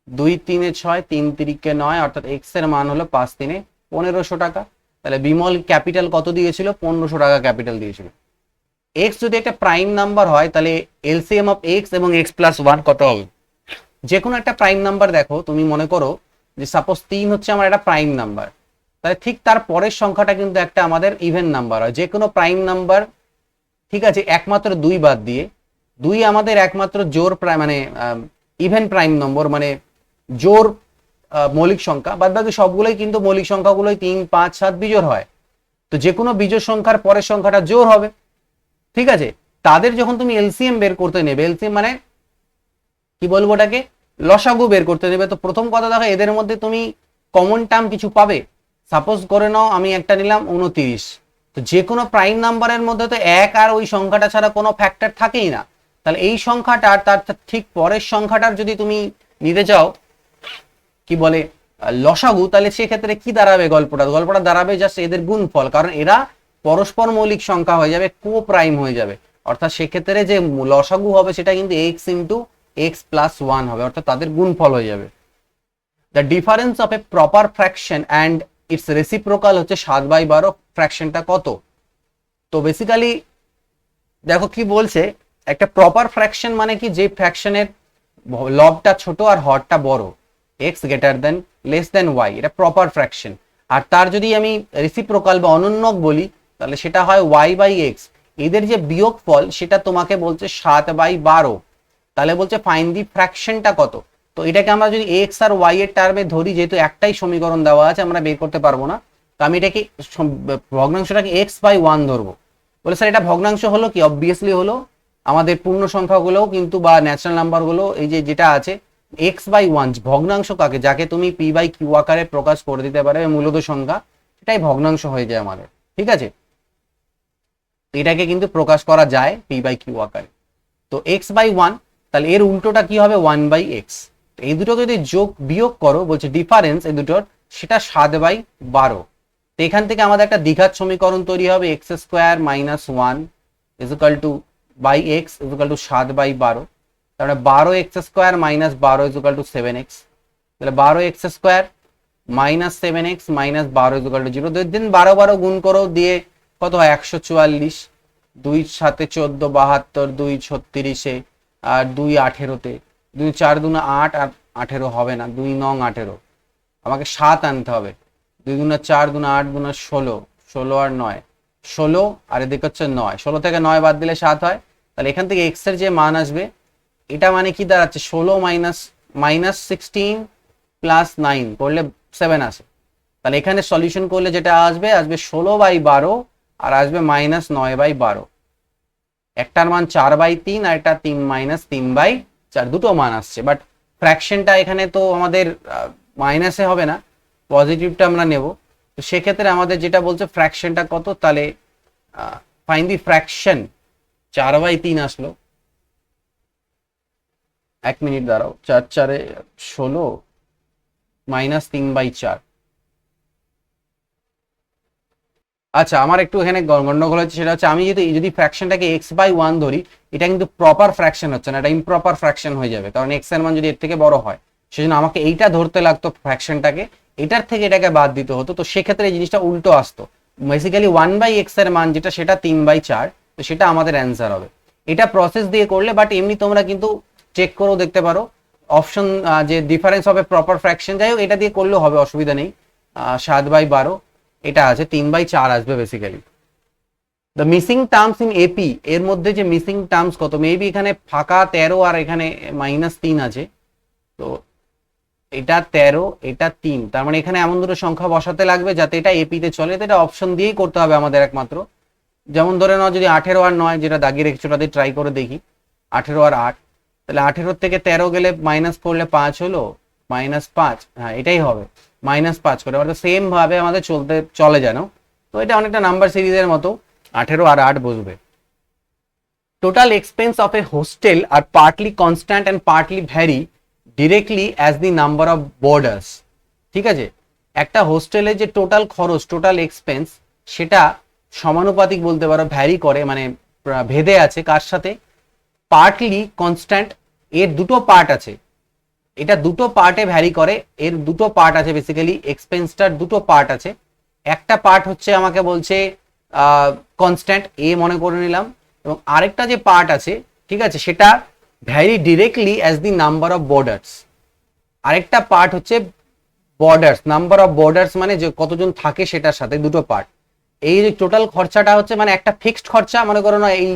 2 3 6, 3 3 9, অর্থাৎ এক্স এর মান হলো 5 3 1500 টাকা। তাহলে বিমল ক্যাপিটাল কত দিয়েছিল? 1500 টাকা ক্যাপিটাল দিয়েছিল। এক্স যদি একটা প্রাইম নাম্বার হয়, তাহলে এলসিএম অফ এক্স এবং এক্স প্লাস 1 কত হবে? যে কোনো একটা প্রাইম নাম্বার দেখো, তুমি মনে করো যে সাপোজ 3 হচ্ছে আমার একটা প্রাইম নাম্বার, তাহলে ঠিক তার পরের সংখ্যাটা কিন্তু একটা আমাদের ইভেন নাম্বার হয়। যে কোনো প্রাইম নাম্বার, ঠিক আছে, একমাত্র 2 বাদ দিয়ে, 2 আমাদের একমাত্র জোড় প্রাইম, মানে ইভেন প্রাইম নম্বর, মানে জোড় মৌলিক সংখ্যা। বাদ বাকি সবগুলোই কিন্তু মৌলিক সংখ্যাগুলোই 3 5 7 বিজোড় হয়। তো যে কোনো বিজোড় সংখ্যার পরের সংখ্যাটা জোড় হবে। ঠিক আছে, তাদের যখন তুমি এলসিএম বের করতে নেবে, এলসিএম মানে কি বলবো ওটাকে, লসাগু বের করতে নেবে, তো প্রথম কথা দেখো এদের মধ্যে তুমি কমন টার্ম কিছু পাবে। সাপোজ করে নাও আমি একটা নিলাম 29, তো যে কোনো প্রাইম নাম্বারের মধ্যে তো 1 আর ওই সংখ্যাটা ছাড়া কোনো ফ্যাক্টর থাকেই না। তাহলে এই সংখ্যাটার তার ঠিক পরের সংখ্যাটার যদি তুমি নিতে চাও কি বলে লসাগু, তাহলে সেক্ষেত্রে কি দাঁড়াবে? গল্পটা দাঁড়াবে জাস্ট এদের গুণফল, কারণ এরা পরস্পর মৌলিক সংখ্যা হয়ে যাবে, কো প্রাইম হয়ে যাবে। অর্থাৎ সেক্ষেত্রে যে লসাগু হবে সেটা কিন্তু এক্স ইন্টু এক্স প্লাস 1 হবে, অর্থাৎ তাদের গুণফল হয়ে যাবে। The difference of a proper fraction and it's reciprocal হচ্ছে 7/12, ফ্র্যাকশনটা কত? তো বেসিক্যালি দেখো কি বলছে, একটা প্রপার ফ্র্যাকশন মানে কি, যে ফ্র্যাকশনের লবটা ছোট আর হরটা বড়, X greater than less than Y, এটা প্রপার ফ্র্যাকশন। আর তার যদি আমি রেসিপ্রোকাল বা অনন্যক বলি তাহলে সেটা হয় ওয়াই বাই এক্স। এদের যে বিয়োগফল সেটা তোমাকে বলছে 7/12, তাহলে বলছে ফাইন দি ফ্র্যাকশনটা কত। তো এটাকে আমরা যদি এক্স আর ওয়াই এর টার্মে ধরি, যেহেতু একটাই সমীকরণ দেওয়া আছে আমরা বের করতে পারবো না, তো আমি এটাকে ভগ্নাংশটাকে x/1 ধরবো। বলে স্যার এটা ভগ্নাংশ হলো কি? অবভিয়াসলি হলো আমাদের পূর্ণ সংখ্যাগুলো কিন্তু বা ন্যাচারাল নাম্বারগুলো, এই যে যেটা আছে x/1, ভগ্নাংশ কাকে, যাকে তুমি p/q আকারে প্রকাশ করে দিতে পারো মূলত সংখ্যা, সেটাই ভগ্নাংশ হয়ে যায় আমাদের। ঠিক আছে, এটাকে কিন্তু প্রকাশ করা যায় p/q আকারে। তো x/1, তাহলে এর উল্টোটা কি হবে? 1/x। এই দুটো যদি যোগ বিয়োগ করো, বলছে ডিফারেন্স এই দুটোর, সেটা 7/12। তো এখান থেকে আমাদের একটা দ্বিঘাত সমীকরণ তৈরি হবে, x² - 1 equal to by X equal to 7/12। তারপরে 12x² - 12 ইকুয়াল টু 7x। তাহলে 12x² - 7x - 12 ইকুয়াল টু 0। দিন 12 গুণ করো, দিয়ে কত হয়? 144। 2 7 14 72, 2 36, আর 2 18, 2 4 2 8, আর 18 হবে না, 2 9 18, আমাকে 7 আনতে হবে। 2 2 4 2 8 2 16, 16 আর 9 16, আর এদিকে হচ্ছে 9, 16 থেকে 9 বাদ দিলে 7 হয়। তাহলে এখান থেকে এক্স এর যে মান আসবে, এটা মানে কি দাঁড়াচ্ছে? 16 -16 প্লাস 9 করলে 7 আসে। তাহলে এখানে সলিউশন করলে যেটা আসবে 16/12, আর আসবে -9/12। একটার মান 4/3 আর একটা 3 - 3/4, দুটো মান আসছে। বাট ফ্র্যাকশনটা এখানে তো আমাদের মাইনাসে হবে না, পজিটিভটা আমরা নেব। তো সেক্ষেত্রে আমাদের যেটা বলছে ফ্র্যাকশনটা কত, তাহলে ফাইন্ড দি ফ্র্যাকশন। 4/3 আসলো, 1 মিনিট দাঁড়াও, 4 4 16 -3/4। আচ্ছা, আমার একটু এখানে গন্ডগোল হচ্ছে, সেটা হচ্ছে আমি যদি ফ্র্যাকশনটাকে x/1 ধরি, এটা কিন্তু প্রপার ফ্র্যাকশন হচ্ছে না, এটা ইমপ্রপার ফ্র্যাকশন হয়ে যাবে, কারণ x এর মান যদি এর থেকে বড় হয়, সেজন্য আমাকে এইটা ধরতে লাগতো ফ্র্যাকশনটাকে, এটার থেকে এটাকে বাদ দিতে হতো। তো সেক্ষেত্রে এই জিনিসটা উল্টো আসতো, বেসিক্যালি 1/x এর মান যেটা, সেটা 3/4, তো সেটা আমাদের অ্যান্সার হবে। এটা প্রসেস দিয়ে করলে, বাট এমনি তোমরা কিন্তু চেক করেও দেখতে পারো অপশন, যে ডিফারেন্স হবে প্রপার ফ্র্যাকশন, যাই হোক এটা দিয়ে করলেও হবে, অসুবিধা নেই। 7/12 এটা আছে, 3/4 আসবে basically. The missing terms in AP, এর মধ্যে যে মিসিং টার্মস কত, মেবি এখানে ফাঁকা 13 আর এখানে -3 আছে। তো এটা 13, এটা 3, তার মানে এখানে এমন দুটো সংখ্যা বসাতে লাগবে যাতে এটা এপিতে চলে। তো এটা অপশন দিয়েই করতে হবে আমাদের একমাত্র। যেমন ধরে নাও যদি 18 আর 9 যেটা দাগিয়ে রেখেছো, ওটা দিয়ে ট্রাই করে দেখি। 18 আর 8, তাহলে 18 থেকে 13 গেলে মাইনাস করলে 5 হলো, -5, হ্যাঁ এটাই হবে, -5 করে। অর্থাৎ সেম ভাবে আমাদের চলে যেন। তো এটা অনেকটা নাম্বার সিরিজের মতো, 18 আর 8 বসবে। Total expense of a hostel are partly constant and partly vary directly as the number of boarders. ঠিক আছে, একটা হোস্টেলের যে টোটাল খরচ, টোটাল এক্সপেন্স, সেটা সমানুপাতিক বলতে পারো, ভ্যারি করে, মানে ভেদে আছে কার সাথে? পার্টলি কনস্ট্যান্ট, এর দুটো পার্ট আছে, এটা দুটো পার্টে ভ্যারি করে। এর দুটো পার্ট আছে, বেসিক্যালি এক্সপেন্সটার দুটো পার্ট আছে। একটা পার্ট হচ্ছে আমাকে বলছে কনস্ট্যান্ট, এ মনে করে নিলাম, এবং আরেকটা যে পার্ট আছে, ঠিক আছে, সেটা vary directly as the number of boarders. আরেকটা পার্ট হচ্ছে বর্ডার্স, নাম্বার অফ বর্ডার্স মানে যে কতজন থাকে সেটার সাথে, দুটো পার্ট। এই যে টোটাল খরচাটা হচ্ছে মানে একটা ফিক্সড খরচা, মনে করো না, এই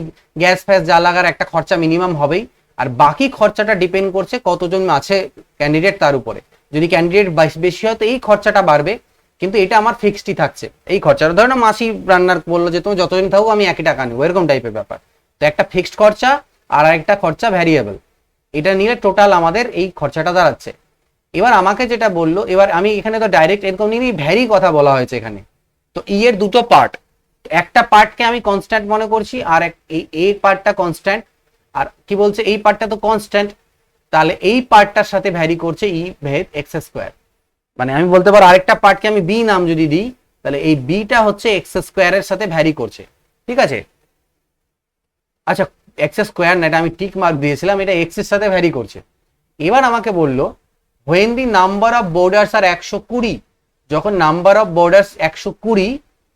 গ্যাস ফ্যাস যা লাগার একটা খরচা মিনিমাম হবেই, আর বাকি খরচাটা ডিপেন্ড করছে কতজন আছে ক্যান্ডিডেট তার উপরে। যদি ক্যান্ডিডেট বেশি হয় তো এই খরচাটা বাড়বে, কিন্তু এটা আমার ফিক্সডই থাকছে এই খরচাটা। ধরো না মাসি রান্নার বললো যে তুমি যতদিন থাকো আমি একই টাকা নেবো, এরকম টাইপের ব্যাপার। তো একটা ফিক্সড খরচা আর একটা খরচা ভ্যারিয়েবল, এটা নিয়ে টোটাল আমাদের এই খরচাটা দাঁড়াচ্ছে। এবার আমাকে যেটা বললো, এবার আমি এখানে তো ডাইরেক্ট এরকম নিয়ে ভ্যারি কথা বলা হয়েছে এখানে। তো ই এর দুটো পার্ট, একটা পার্টকে আমি কনস্ট্যান্ট মনে করছি, আর এই পার্টটা কনস্ট্যান্ট, আর কি বলছে এই পার্টটা তো কনস্ট্যান্ট, তাহলে এই পার্টটার সাথে ভ্যারি করছে ই ভেদ x²। মানে আমি বলতে পারো আরেকটা পার্টকে আমি বি নাম যদি দিই, তাহলে এই বিটা হচ্ছে x² এর সাথে ভ্যারি করছে। ঠিক আছে, আচ্ছা x² না, এটা আমি টিক মার্ক দিয়েছিলাম, এটা x এর সাথে ভ্যারি করছে। এবার আমাকে বললো when the number of borders are 120, যখন নাম্বার অফ বোর্ডার্স 120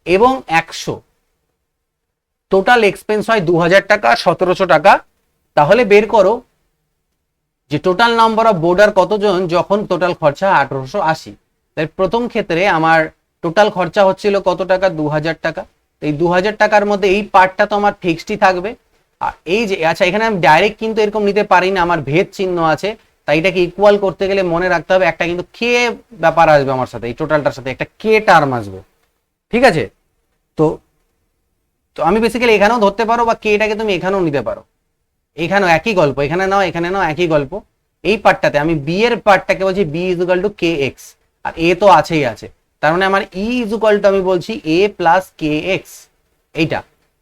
এবং 100, টোটাল এক্সপেন্স হয় 2000 টাকা 1700 টাকা, তাহলে বের করো যে টোটাল নাম্বার অফ বোর্ডার কতজন যখন টোটাল খরচা 1880। তাই প্রথম ক্ষেত্রে আমার টোটাল খরচা হচ্ছিল কত টাকা, 2000 টাকা। এই 2000 টাকার মধ্যে এই পার্টটা তো আমার ফিক্সডই থাকবে। আর এই যে আচ্ছা, এখানে আমি ডাইরেক্ট কিন্তু এরকম নিতে পারি না, আমার ভেদ চিহ্ন আছে, তাই এটাকে ইকুয়াল করতে গেলে মনে রাখতে হবে একটা কিন্তু কে ব্যাপার আসবে আমার সাথে, এই টোটালটার সাথে একটা কে টার্ম আসবে, ঠিক আছে? তো তো আমি বেসিক্যালি এখানেও ধরতে পারো বা কেটাকে তুমি এখানেও নিতে পারো, এখানেও একই গল্প, এখানে নাও এখানে নাও একই গল্প। এই পার্টটাতে আমি বি এর পার্টটাকে বলছি B is equal to K X, আর এ তো আছেই আছে, তার মানে আমার ই ইজ ইকুয়াল টু আমি বলছি এ প্লাস কে এক্স, এইটা।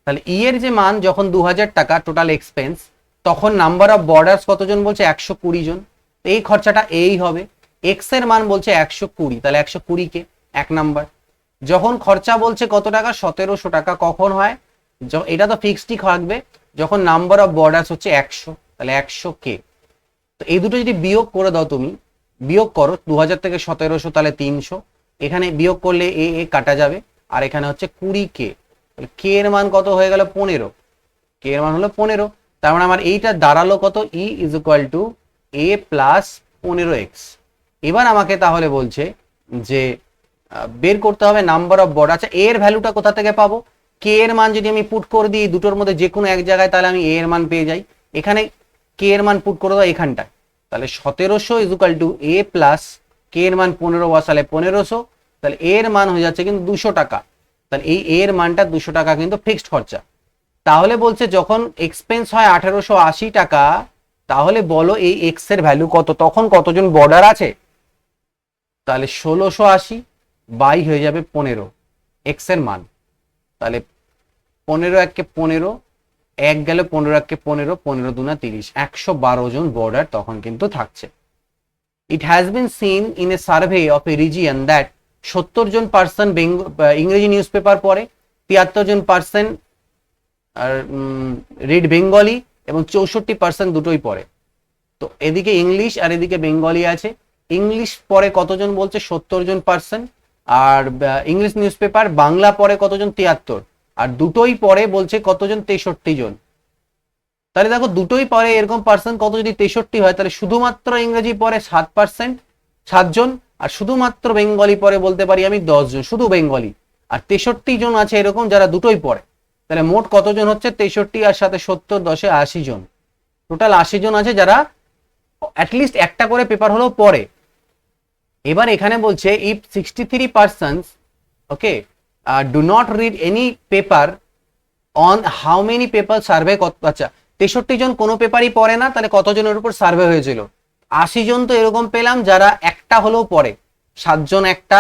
তাহলে ই এর যে মান যখন 2000 টাকা টোটাল এক্সপেন্স, তখন নাম্বার অফ বর্ডার্স কতজন বলছে 120 জন, এই খরচাটা এই হবে। এক্স এর মান বলছে 120, তাহলে 120 কে এক নাম্বার। যখন খরচা বলছে কত টাকা, 1700 টাকা, কখন হয়, এটা তো ফিক্সডই থাকবে যখন নাম্বার অফ বর্ডার্স হচ্ছে 100, তাহলে 100 কে। তো এই দুটো যদি বিয়োগ করে দাও, তুমি বিয়োগ করো 2000 থেকে 1700, তাহলে 300, এখানে বিয়োগ করলে এ এ কাটা যাবে, আর এখানে হচ্ছে 20 কে, তাহলে কে এর মান কত হয়ে গেল 15, কে এর মান হলো 15। তার মানে আমার এইটা দাঁড়ালো কত, E is equal to A plus 15x। এবার আমাকে তাহলে বলছে যে বের করতে হবে নাম্বার অফ বর্ডার। আচ্ছা, এর ভ্যালুটা কোথা থেকে পাবো, কে এর মান যদি আমি পুট করে দিই দুটোর মধ্যে যে কোনো এক জায়গায়, তাহলে আমি এ এর মান পেয়ে যাই। এখানে কে এর মান পুট করে দাও এখানটায়, তাহলে 1700 is equal to A plus K এর মান 15 বসালে 1500, তাহলে এর মান হয়ে যাচ্ছে কিন্তু 200 টাকা। তাহলে এই এর মানটা 200 টাকা কিন্তু ফিক্সড খরচা। তাহলে বলছে যখন এক্সপেন্স হয় 1880 টাকা, তাহলে বলো এই এক্স এর ভ্যালু কত, তখন কতজন বর্ডার আছে, তাহলে 1680 বাই হয়ে যাবে 15 এক্স এর মান, তাহলে 15 একে 15, এক গেলে 15 একে 15, 15 দুনা 30, 112 জন বর্ডার তখন কিন্তু থাকছে। It has been seen in a survey of a region that 70 জন পার্সন ইংরেজি নিউজ পেপার পড়ে, 73 জন পার্সন আর রিড বেঙ্গলি, এবং 64% দুটোই পড়ে। তো এদিকে ইংলিশ আর এদিকে বেঙ্গলি আছে। ইংলিশ পড়ে কতজন বলছে 70 জন পার্সন, আর ইংলিশ নিউজ পেপার বাংলা পড়ে কতজন 73, আর দুটোই পড়ে বলছে কতজন 63 জন। তাহলে দেখো দুটোই পড়ে এরকম পার্সন কত, যদি 63 হয় তাহলে শুধুমাত্র ইংরেজি পড়ে 7%, 7 জন, আর শুধুমাত্র বেঙ্গলি পড়ে বলতে পারি আমি 10 জন, শুধু বেঙ্গলি। আর 63 জন আছে এরকম যারা দুটোই পড়ে, তাহলে মোট কতজন হচ্ছে 63 আর সাথে 70, 10 এ 80 জন, টোটাল 80 জন আছে যারা অ্যাটলিস্ট একটা করে পেপার হলেও পড়ে। এবার এখানে বলছে if 63% okay do not read any paper on how many paper survey, আচ্ছা 63 জন কোনো পেপারই পড়ে না, তাহলে কতজনের উপর সার্ভে হয়েছিল, 80 জন তো এরকম পেলাম যারা একটা হলেও পড়ে, 7 জন একটা,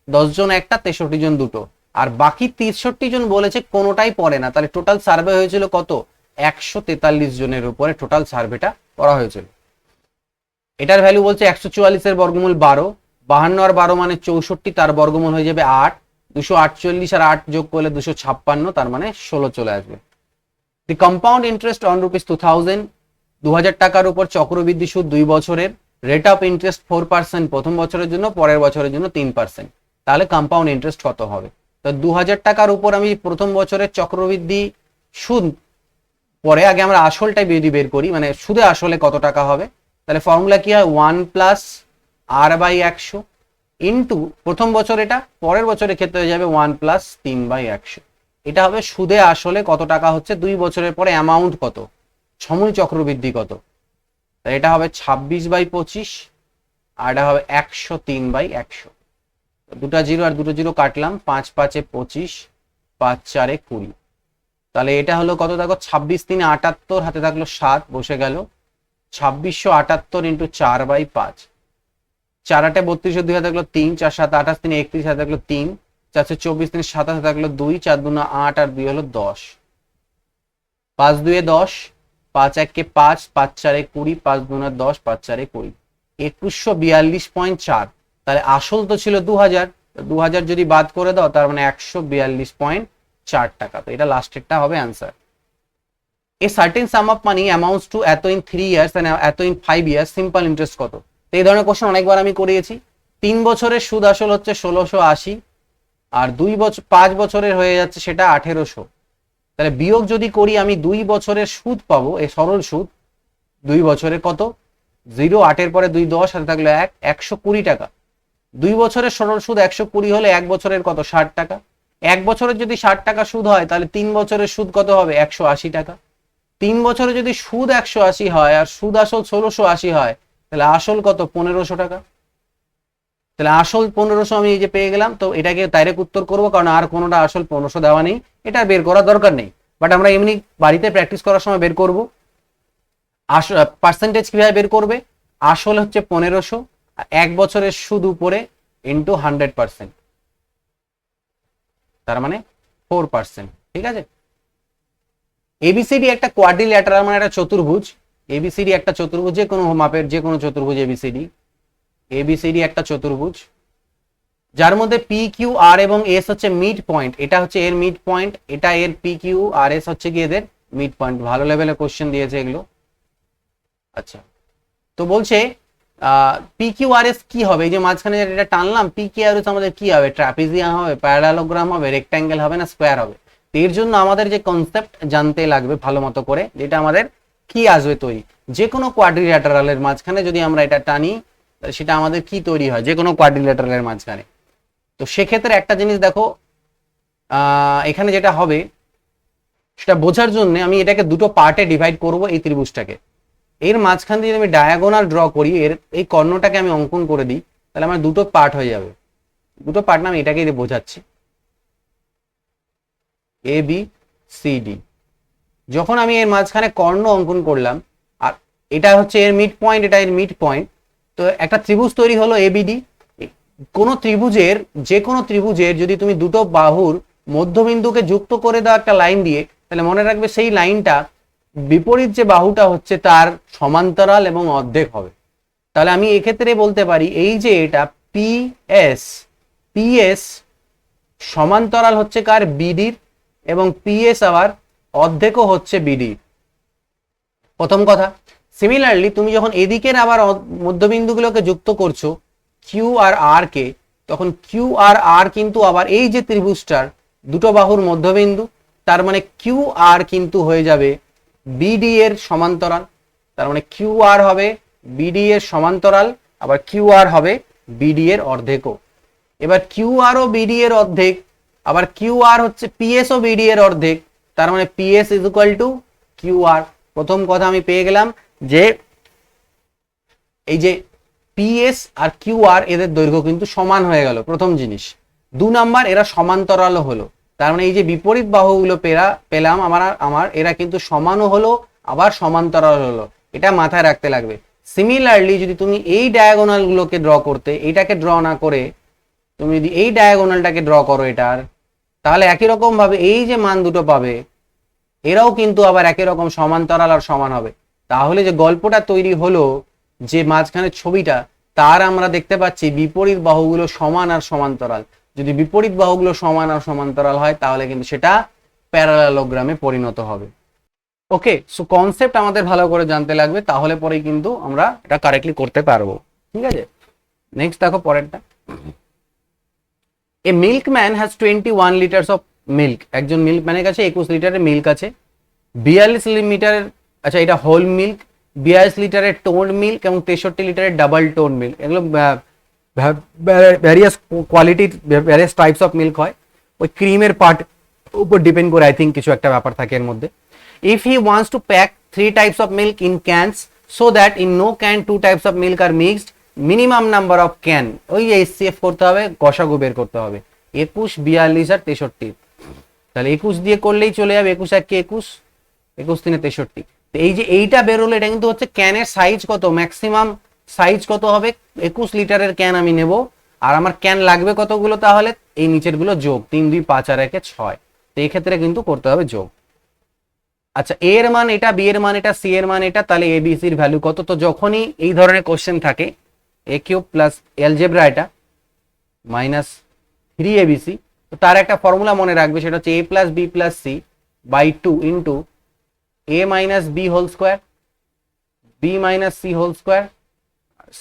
10 জন একটা, 63 জন দুটো, আর বাকি 63 জন বলেছে কোনোটাই পড়ে না, তাহলে টোটাল সার্ভে হয়েছিল কত, 143 জনের উপরে টোটাল সার্ভেটা করা হয়েছিল। এটার ভ্যালু বলছে 144 এর বর্গমূল 12, 52 আর 12 মানে 64, তার বর্গমূল হয়ে যাবে 8, 248 আর 8 যোগ করলে 256, তার মানে 16 চলে আসবে। দি কম্পাউন্ড ইন্টারেস্ট অন রুপিস 2000, 2000 টাকার উপর চক্রবৃদ্ধি সুদ 2 বছরের, রেট অফ ইন্টারেস্ট 4% প্রথম বছরের জন্য, পরের বছরের জন্য 3%, তাহলে কম্পাউন্ড ইন্টারেস্ট কত হবে। তো 2000 টাকার উপর আমি প্রথম বছরের চক্রবৃদ্ধি সুদ, পরে আগে আমরা আসলটাই যদি বের করি, মানে সুদে আসলে কত টাকা হবে, তাহলে ফর্মুলা কি হয় 1 প্লাস আর বাই 100 ইন্টু প্রথম বছর, এটা পরের বছরের ক্ষেত্রে হয়ে যাবে 1 প্লাস 3/100। এটা হবে সুদে আসলে কত টাকা হচ্ছে 2 বছরের পরে, অ্যামাউন্ট কত, সমূল চক্রবৃদ্ধি কত, তাই এটা হবে 26/25, আর এটা হবে 103/100। দুটা জিরো আর দুটো জিরো কাটলাম, 5 5 এ 25, 5 4 এ 20, তাহলে এটা হলো কত দেখো 26 3 78, হাতে থাকলো 7 বসে গেল, 2678 ইন্টু 4/5, 4 8 32, 2 হাতে থাকলো 3, 4 7 28, 3 31, হাতে থাকলো 3, 424, 3 27, হাতে থাকলো 2, 4 2 8 আর 2 হলো 10, 5 2 এ 10, 5 1 কে 5, 5 4 এ 20, 5 2 10, 5 4 এ 20, 2142.4। তাহলে আসল তো ছিল 2000, 2000 যদি বাদ করে দাও তার মানে 142.4 টাকা। তো এটা লাস্টেরটা হবে answer. A certain sum of money amounts to এত in 3 years and এত in 5 years, সিম্পল ইন্টারেস্ট কত। তো এই ধরনের কোশ্চেন অনেকবার আমি করিয়েছি, 3 বছরের সুদ আসল হচ্ছে 1680, আর 5 বছরের হয়ে যাচ্ছে সেটা 1800। তাহলে বিয়োগ যদি করি আমি 2 বছরের সুদ পাবো, এই সরল সুদ 2 বছরের কত, 0, 8 পরে 2 10, হাতে থাকলো 1, 120 টাকা। 2 বছরের সরল সুদ 120 হলে 1 বছরের কত, 60 টাকা। 1 বছরের যদি 60 টাকা সুদ হয় তাহলে 3 বছরের সুদ কত হবে, 180 টাকা। 3 বছরে যদি সুদ 180 হয় আর সুদ আসল 1680 হয়, তাহলে আসল কত, 1500 টাকা। তাহলে আসল 1500 আমি এই যে পেয়ে গেলাম। তো এটাকে ডাইরেক্ট উত্তর করবো, কারণ আর কোনোটা আসল 1500 দেওয়া নেই, এটা বের করার দরকার নেই, বাট আমরা এমনি বাড়িতে প্র্যাকটিস করার সময় বের করব। পার্সেন্টেজ কিভাবে বের করবে, আসল হচ্ছে 1500, 1 বছরের সুদ উপরে ইন্টু 100%, তার মানে 4%। ঠিক আছে, এবিসিডি একটা কোয়াড্রিল্যাটারাল, মানে একটা চতুর্ভুজ। এবিসিডি একটা চতুর্ভুজ, যে কোনো মাপের যে কোনো চতুর্ভুজ। এবিসিডি একটা চতুর্ভুজ যার মধ্যে পি কিউ আর এবং এস হচ্ছে মিড পয়েন্ট। এটা হচ্ছে এর মিড পয়েন্ট, এটা এর পি কিউ আর এস হচ্ছে কি এদের মিড পয়েন্ট। ভালো লেভেলের কোশ্চেন দিয়েছে এগুলো। আচ্ছা, তো বলছে পি কিউ আর এস কি হবে, এই যে মাঝখানে এটা টানলাম, পি কিউ আর এস আমাদের কি হবে, ট্রাপিজিয়াম হবে, প্যারালালোগ্রাম হবে, রেক্ট্যাঙ্গেল হবে না স্কোয়ার হবে। তো এর জন্য আমাদের যে কনসেপ্ট জানতে লাগবে ভালো মতো করে, যেটা আমাদের কি আসবে তৈরি, যে কোনো কোয়াড্রিল্যাটারালের মাঝখানে যদি আমরা এটা টানি সেটা আমাদের কি তৈরি হয়, যে কোনো কোয়াড্রিল্যাটারালের মাঝখানে। তো সেক্ষেত্রে একটা জিনিস দেখো, এখানে যেটা হবে সেটা বোঝার জন্য আমি এটাকে দুটো পার্টে ডিভাইড করব। এই ত্রিভুজটাকে এর মাঝখান দিয়ে আমি ডায়াগোনাল ড্র করি, এর এই কর্ণটাকে আমি অঙ্কন করে দিই, তাহলে আমার দুটো পার্ট হয়ে যাবে। দুটো পার্ট না, আমি এটাকেই বোঝাচ্ছি, এ বি সি ডি। যখন আমি এর মাঝখানে কর্ণ অঙ্কন করলাম, আর এটা হচ্ছে এর মিড পয়েন্ট, এটা এর মিড পয়েন্ট, তো একটা ত্রিভুজ তৈরি হলো এবিডি। কোনো ত্রিভুজের, যে কোনো ত্রিভুজের যদি তুমি দুটো বাহুর মধ্যবিন্দুকে যুক্ত করে দাও একটা লাইন দিয়ে, তাহলে মনে রাখবে সেই লাইনটা বিপরীত যে বাহুটা হচ্ছে তার সমান্তরাল এবং অর্ধেক হবে। তাহলে আমি এক্ষেত্রে বলতে পারি এই যে এটা পিএস, পিএস সমান্তরাল হচ্ছে কার, বিডির, এবং পিএস আবার অর্ধেকও হচ্ছে বিডির। প্রথম কথা। সিমিলারলি তুমি যখন এদিকের আবার মধ্যবিন্দুগুলোকে যুক্ত করছো কিউ আর আর কে, তখন কিউ আর আর কিন্তু আবার এই যে ত্রিভুজটার দুটো বাহুর মধ্যবিন্দু, তার মানে কিউ আর কিন্তু হয়ে যাবে বিডি এর সমান্তরাল। তার মানে কিউ আর হবে বিডি এর সমান্তরাল, আবার কিউ আর হবে বিডি এর অর্ধেকও। এবার কিউ আর ও বিডি এর অর্ধেক, আবার কিউ আর হচ্ছে পিএস ও বিডি এর অর্ধেক, তার মানে PS is equal to Q R. প্রথম কথা আমি পেয়ে গেলাম যে এই যে পিএস আর কিউ আর এদের দৈর্ঘ্য কিন্তু সমান হয়ে গেল, প্রথম জিনিস। 2 নাম্বার, এরা সমান্তরাল হলো, তার মানে এই যে বিপরীত বাহুগুলো পেলাম আমার এরা কিন্তু সমানও হলো আবার সমান্তরাল হলো, এটা মাথায় রাখতে লাগবে। সিমিলারলি যদি তুমি এই ডায়াগোনাল গুলোকে ড্র করতে, এইটাকে ড্র না করে তুমি যদি এই ডায়াগোনালটাকে ড্র করো এটার, তাহলে একই রকম ভাবে এই যে মান দুটো পাবে এরাও কিন্তু আবার একই রকম সমান্তরাল আর সমান হবে। তাহলে যে গল্পটা তৈরি হলো, যে মাঝখানে ছবিটা, তার আমরা দেখতে পাচ্ছি বিপরীত বাহুগুলো সমান আর সমান্তরাল। যদি বিপরীত বাহুগুলো সমান আর সমান্তরাল হয় তাহলে কিন্তু সেটা প্যারালালোগ্রামে পরিণত হবে। ওকে, সো কনসেপ্ট আমাদের ভালো করে জানতে লাগবে, তাহলে পরেই কিন্তু আমরা এটা কারেক্টলি করতে পারবো। ঠিক আছে, নেক্সট দেখো পরেরটা। A milkman has 21 litres of milk. একজন মিল্কম্যানের কাছে 21 লিটারের মিল্ক আছে। 42 লিটারের, আচ্ছা এটা হোল মিল্ক, 42 লিটারের টোন্ড মিল্ক এবং 63 লিটারের ডাবল টোন মিল্ক। এগুলো ভ্যারিয়াস কোয়ালিটির ভ্যারিয়াস টাইপস অফ মিল্ক হয়, ওই ক্রিমের পার্ট উপর ডিপেন্ড করে আই থিঙ্ক কিছু একটা ব্যাপার থাকে এর মধ্যে। If he wants to pack 3 types of milk in cans so that in no can 2 types of milk are mixed, minimum number of can, ওই এসসিএফ করতে হবে, গসাগু বের করতে হবে। 21, 42 আর 63, তাহলে 21 দিয়ে করলেই চলে যাবে, 21 1 21, 21 3 63। এই যে এইটা বেরোলো, এটা কিন্তু হচ্ছে ক্যানের সাইজ কত, ম্যাক্সিমাম সাইজ কত হবে, 21 লিটারের ক্যান আমি নেব, আর আমার ক্যান লাগবে কতগুলো, তাহলে এই নিচের গুলো যোগ, 3 2 5 আর 1 6। তো এই ক্ষেত্রে কিন্তু করতে হবে যোগ। আচ্ছা, এ এর মান এটা, বি এর মান এটা, সি এর মান এটা, তাহলে এ বি সির ভ্যালু কত? তো যখনই এই ধরনের কোশ্চেন থাকে, এ কিউব প্লাস অ্যালজেব্রা এটা মাইনাস 3abc, তো তার একটা ফর্মুলা মনে রাখবে, সেটা হচ্ছে a plus B plus C by 2 into a minus B whole square, B minus C whole square,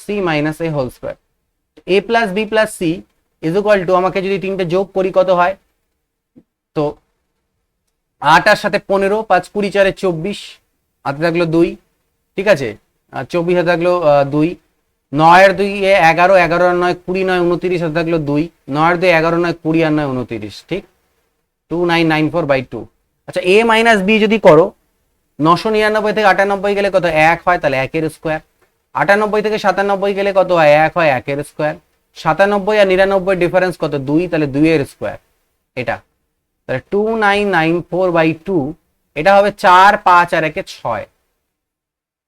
C minus A whole square. A plus B plus C is equal to, আমাকে যদি তিনটে যোগ করি কত হয়, তো 8 আর সাথে 15, 5 20 4 24, হাতে থাকলো 2, ঠিক আছে, 24 হাতে থাকলো 2, 9 আর 2 এ 11, 11 আর 9 20, 9 29, হাতে থাকলো 2, 9 আর 2 11, 9 20 আর 9 29, ঠিক, 2994/2। আচ্ছা এ মাইনাস বি যদি করো, 999 থেকে 98 গেলে কত 1 হয়, তাহলে 1 এর স্কোয়ার। 98 থেকে 97 গেলে কত হয় 1 হয়, 1 এর স্কোয়ার। 97 আর 99 ডিফারেন্স কত 2, তাহলে 2 এর স্কোয়ার। এটা তাহলে 2994/2, এটা হবে 4 5 আর 1 6,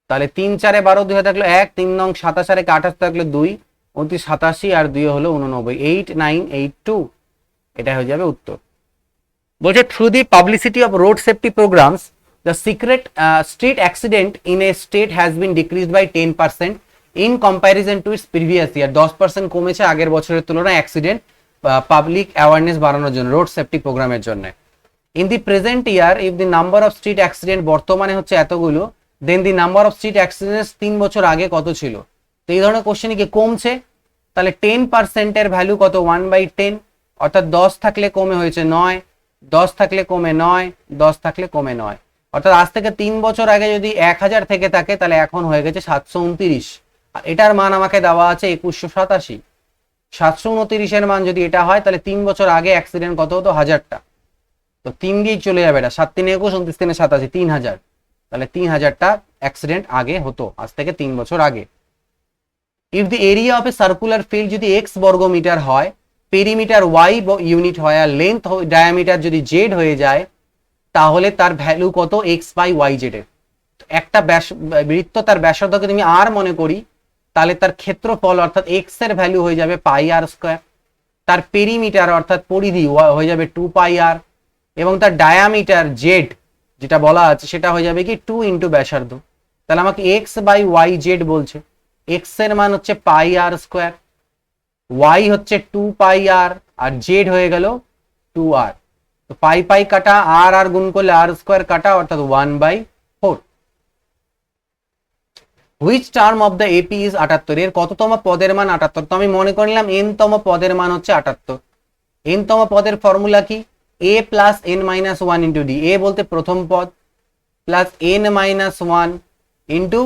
তাহলে 3 4 12, 2 থাকলো 1, 3 9 27 আর 1 28 থাকলো 2, 29 87 আর 2 হলো 89, 8982, এটা হয়ে যাবে উত্তর। বলছে through the publicity of road safety programs the secret street accident in a state has been decreased by 10% in comparison to its previous year। 10% কমেছে আগের বছরের তুলনায় অ্যাক্সিডেন্ট পাবলিক অ্যাওয়ারনেস বাড়ানোর জন্য, রোড সেফটি প্রোগ্রামের জন্য। In the present year if the number of street accident বর্তমানে হচ্ছে এতগুলো, then the number of street accidents 3 বছর আগে কত ছিল। তো এই ধরনের কোশ্চেনে কি কমছে, তাহলে 10% এর ভ্যালু কত 1/10, অর্থাৎ 10 থাকলে কমে হয়েছে 9, 10 থাকলে কমে 9, 10 থাকলে কমে 9, অর্থাৎ আজ থেকে 3 বছর আগে যদি 1000 থেকে থাকে তাহলে এখন হয়ে গেছে 729, আর এটার মান আমাকে দেওয়া আছে 2187। 729 এর মান যদি এটা হয় তাহলে 3 বছর আগে অ্যাক্সিডেন্ট কত হতো 1000টা, তো 3 দিয়েই চলে যাবে, এটা 7 3 21, 29 3 87, 3000, তাহলে 3000টা অ্যাক্সিডেন্ট আগে হতো আজ থেকে 3 বছর আগে। If the area of A circular field যদি x বর্গ মিটার হয়, পেরিমিটার y ইউনিট হয়, আর লেন্থ ডায়ামিটার যদি z হয়ে যায়, তাহলে তার ভ্যালু কত x/yz এর। একটা বৃত্ত তার ব্যাসার্ধকে তুমি r মনে করি, তাহলে তার ক্ষেত্রফল অর্থাৎ x এর ভ্যালু হয়ে যাবে πr², তার পেরিমিটার অর্থাৎ পরিধি হয়ে যাবে 2πr, এবং তার ডায়ামিটার z যেটা বলা আছে সেটা হয়ে যাবে কি 2 ইন্টু ব্যাসার্ধ। তাহলে আমাকে x/yz বলছে, x এর মান হচ্ছে πr², y হচ্ছে 2πr, আর z হয়ে গেল 2r। তো পাই পাই কাটা, আর আর গুণ করলে r² কাটা, অর্থাৎ 1/4। Which term of the AP is 78, এর কততম পদের মান 78। তো আমি মনে করলাম n তম পদের মান হচ্ছে 78। n তম পদের ফর্মুলা কি, a plus n minus 1 into D. A বলতে প্রথম পদ, plus n minus 1 into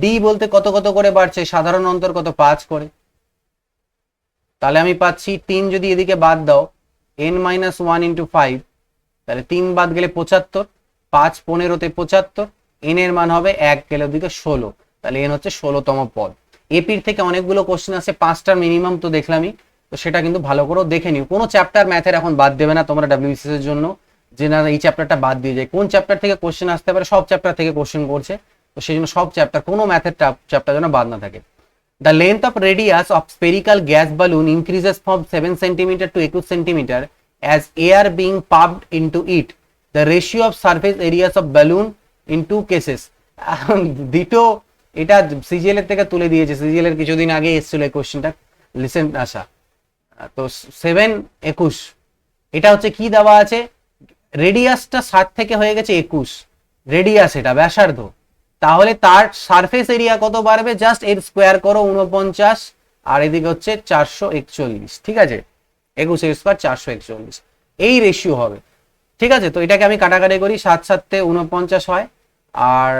D বলতে কত কত করে বাড়ছে, সাধারণ অন্তর কত 5 করে। তাহলে আমি পাচ্ছি 3 যদি এদিকে বাদ দাও, n মাইনাস 1 ইন্টু 5, তাহলে 3 বাদ গেলে 75, 5 15তে 75, n এর মান হবে 1 গেলে ওদিকে 16, তাহলে n হচ্ছে 16তম পদ। এপির থেকে অনেকগুলো কোশ্চেন আছে, 5টার মিনিমাম তো দেখলামই, তো সেটা কিন্তু ভালো করে দেখে নিও। কোনো চ্যাপ্টার ম্যাথের এখন বাদ দেবে না তোমরা ডাব্লিউবিসিএস এর জন্য, যে না এই চ্যাপ্টারটা বাদ দিয়ে যায়। কোন চ্যাপ্টার থেকে কোশ্চেন আসতে পারে, সব চ্যাপ্টার থেকে কোশ্চেন করছে, তো সেই জন্য সব চ্যাপ্টার, কোনো ম্যাথের চ্যাপ্টার যেন বাদ না থাকে। The length of radius of spherical gas balloon increases from 7 cm to 21 cm as air being pumped into it. The ratio of surface areas of balloon in two cases. দ্বিতীয় এটা সিজিএল এর থেকে তুলে দিয়েছে, সিজিএল এর কিছুদিন আগে এসেছিল এই কোশ্চেনটা, লিসেন আসা। তো 7 21, এটা হচ্ছে কি দেওয়া আছে, রেডিয়াসটা 7 থেকে হয়ে গেছে 21, রেডিয়াস এটা ব্যাসার্ধ, তাহলে তার সারফেস এরিয়া কত বাড়বে, জাস্ট এর স্কোয়ার করো 49, আর এদিকে হচ্ছে 441, ঠিক আছে, 21 এর স্কোয়ার 441, এই রেশিও হবে, ঠিক আছে। তো এটাকে আমি কাটাকাটি করি, 7 7 49 হয়, আর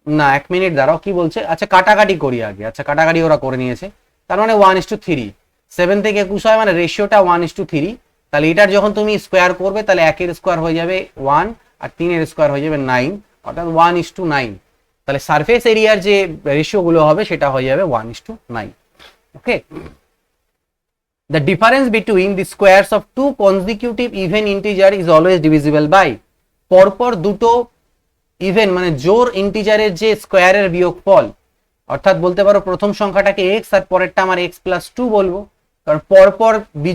না 1 মিনিট দাঁড়াও, কি বলছে, আচ্ছা কাটাকাটি করি আগে, আচ্ছা কাটাকাটি ওরা করে নিয়েছে, তার মানে 1:3, 7 থেকে 21 হয় মানে রেশিওটা 1:3, তাহলে এটার যখন তুমি স্কোয়ার করবে তাহলে 1 এর স্কোয়ার হয়ে যাবে 1, আর 3 এর স্কোয়ার হয়ে যাবে 9, অর্থাৎ 1:9, তাহলে সারফেস এরিয়ার যে রেশিও গুলো হবে সেটা হয়ে যাবে 1:9। ওকে, the difference between the squares of two consecutive even integer is always divisible by, পরপর দুটো ইভেন মানে জোড় ইন্টিজারের যে স্কোয়ারের বিয়োগফল, অর্থাৎ বলতে পারো প্রথম সংখ্যাটাকে x আর পরেরটা আমার x+2 বলবো, কারণ পরপর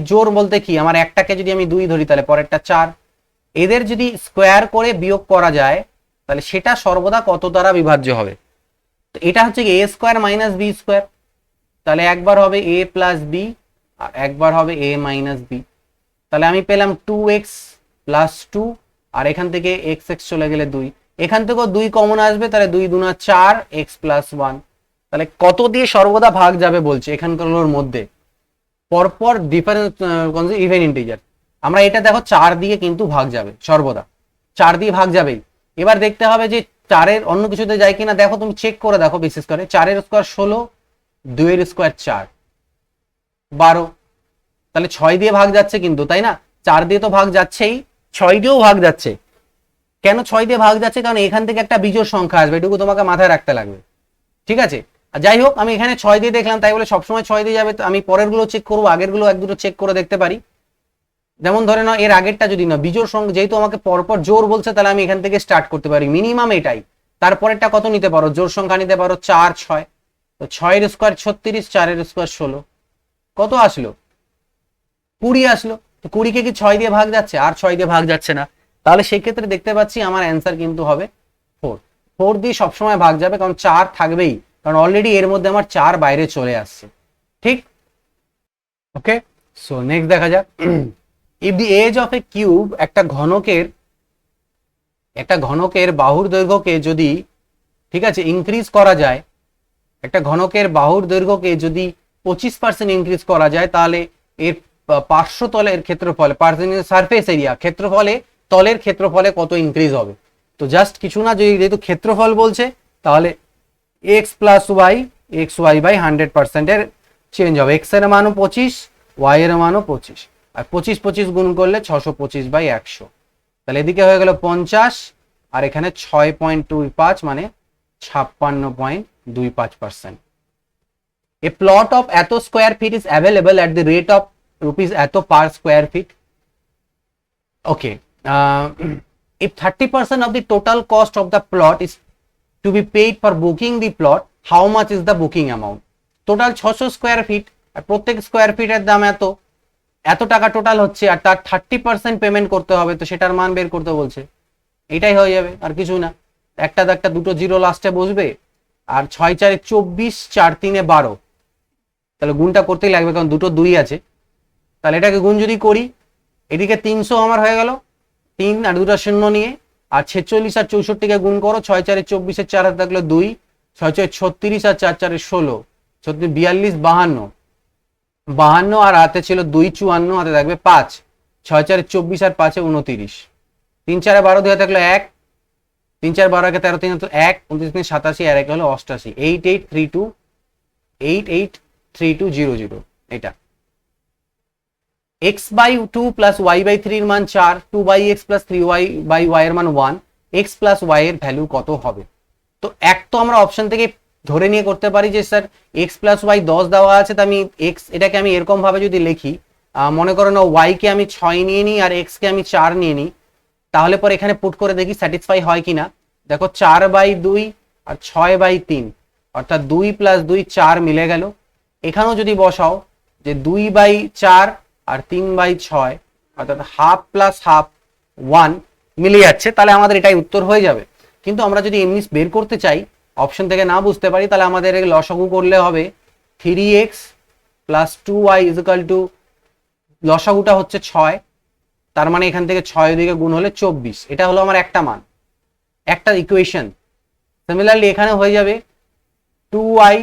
জোড় বলতে কি, আমার একটাকে যদি আমি 2 ধরি তাহলে পরেরটা 4, এদের যদি স্কোয়ার করে বিয়োগ করা যায় তাহলে সেটা সর্বদা কত দ্বারা বিভাজ্য হবে। তো এটা হচ্ছে কি a square minus B square, তাহলে একবার হবে a প্লাস বি আর একবার হবে a মাইনাস বি, তাহলে আমি পেলাম 2x প্লাস 2, আর এখান থেকে x চলে গেলে 2, এখান থেকেও 2 কমন আসবে, তাহলে 2 2 4 x প্লাস 1, তাহলে কত দিয়ে সর্বদা ভাগ যাবে বলছে এখানকার মধ্যে পরপর ডিফারেন্স ইভেন ইন্টিজার। আমরা এটা দেখো 4 দিয়ে কিন্তু ভাগ যাবে সর্বদা, 4 দিয়ে ভাগ যাবেই। এবার দেখতে হবে যে 4-এর অন্য কিছুতে যায় কিনা, দেখো তুমি চেক করে দেখো বিশেষ করে। 4-এর স্কোয়ার 16, 2-এর স্কোয়ার 4, 12। তাহলে 6 দিয়ে ভাগ যাচ্ছে কিন্তু, তাই না? 4 দিয়ে তো ভাগ যাচ্ছেই, 6 দিয়েও ভাগ যাচ্ছে। কেন 6 দিয়ে ভাগ যাচ্ছে? কারণ এখান থেকে একটা বিজোড় সংখ্যা আসবে, এটুকু তোমাকে মাথায় রাখতে লাগবে, ঠিক আছে? আর যাই হোক, আমি এখানে 6 দিয়ে দেখলাম, তাই বলে সবসময় 6 দিয়ে যাবে? আমি পরের গুলো চেক করবো, আগের গুলো এক দুটো চেক করে দেখতে পারি। যেমন ধরে নাও এর আগেরটা যদি না বিজোড় সংখ্যা, যেহেতু আমাকে পরপর জোর বলছে, তাহলে আমি এখান থেকে স্টার্ট করতে পারি, মিনিমাম এটাই। তারপরেরটা কত নিতে পারো? জোড় সংখ্যা নিতে পারো 4, 6। তো 6-এর স্কোয়ার 36, 4-এর স্কোয়ার 16, কত আসলো? 20 আসলো। তো 20-কে কি 6 দিয়ে ভাগ যাচ্ছে? আর 6 দিয়ে ভাগ যাচ্ছে না। তাহলে সেই ক্ষেত্রে দেখতে পাচ্ছি আমার অ্যান্সার কিন্তু হবে 4। 4 দিয়ে সবসময় ভাগ যাবে, কারণ 4 থাকবেই, কারণ অলরেডি এর মধ্যে আমার 4 বাইরে চলে আসছে, ঠিক? ওকে, সো নেক্সট দেখা যাক। If the edge of a cube, একটা ঘনকের বাহুর দৈর্ঘ্যকে যদি, ঠিক আছে, ইনক্রিজ করা যায়, একটা ঘনকের বাহুর দৈর্ঘ্যকে যদি 25% ইনক্রিজ করা যায়, তাহলে এর পার্শ্বতলের ক্ষেত্রফলে, সারফেস এরিয়া, ক্ষেত্রফলে, তলের ক্ষেত্রফলে কত ইনক্রিজ হবে? তো জাস্ট কিছু না, যদি যেহেতু ক্ষেত্রফল বলছে, তাহলে X plus Y, X Y by 100% এর চেঞ্জ হবে। এক্স এর মানও 25, ওয়াই এর মানও 25, আর 25 25 গুণ করলে 625/100। তাহলে এদিকে হয়ে গেল 50, আর এখানে 6.25 মানে 56.25%। A plot of এত square feet is available at the rate of rupees এত per square feet. Okay, if 30% of the total cost of the plot is to be paid for booking the plot, how much is the booking amount? Total 600 square feet, আর প্রত্যেক স্কোয়ার ফিটের দাম এত টাকা টোটাল হচ্ছে, আর তার 30% পেমেন্ট করতে হবে, তো সেটার মান বের করতে বলছে। এটাই হয়ে যাবে, আর কিছু না। একটা দুটো জিরো লাস্টে বসবে, আর 6 4 24, 4 3 12, তাহলে গুণটা করতেই লাগবে, কারণ দুটো 2 আছে। তাহলে এটাকে গুণ যদি করি, এদিকে 300 আমার হয়ে গেল, 3 আর দুটো শূন্য নিয়ে, আর 46 আর 64-কে গুণ করো, 6 4 24, 4 হাতে থাকলো 2, 6 6 36 আর 4 4 16, 42 52, 52 আর হাতে ছিল 2 54, হাতে থাকবে 5, 6 4 24 আর 5 29, 3 4 12, 2 হাতে থাকলো 1, 3 4 12 13 3 1, 29 87, আর 1 হলো 88, 883200। এটা x/2 প্লাস y/3 এর মান 4, 2/x প্লাস 3y/y এর মান 1, x প্লাস y এর ভ্যালু কত হবে? তো এক তো আমরা অপশন থেকে ধরে নিয়ে করতে পারি যে স্যার x প্লাস y 10 দেওয়া আছে, তো আমি x, এটাকে আমি এরকম ভাবে যদি লিখি, মনে করো না y কে আমি 6 নিয়ে নিই আর x কে আমি 4 নিয়ে নিই, তাহলে পরে এখানে পুট করে দেখি স্যাটিসফাই হয় কিনা। দেখো 4/2 আর 6/3, অর্থাৎ 2 প্লাস 2 4 মিলে গেল। এখানেও যদি বসাও যে 2/4 আর 3/6, অর্থাৎ হাফ প্লাস হাফ 1 মিলে যাচ্ছে, তাহলে আমাদের এটাই উত্তর হয়ে যাবে। কিন্তু আমরা যদি এমনি বের করতে চাই, অপশন থেকে না বুঝতে পারি, তাহলে আমাদের লসাগু করলে হবে 3x plus 2y equal to, লসাগুটা হচ্ছে 6, তার মানে এখান থেকে 6 দিকে গুণ হলে 24, এটা হলো আমার একটা মান, একটা ইকুয়েশন। সিমিলারলি এখানে হয়ে যাবে 2y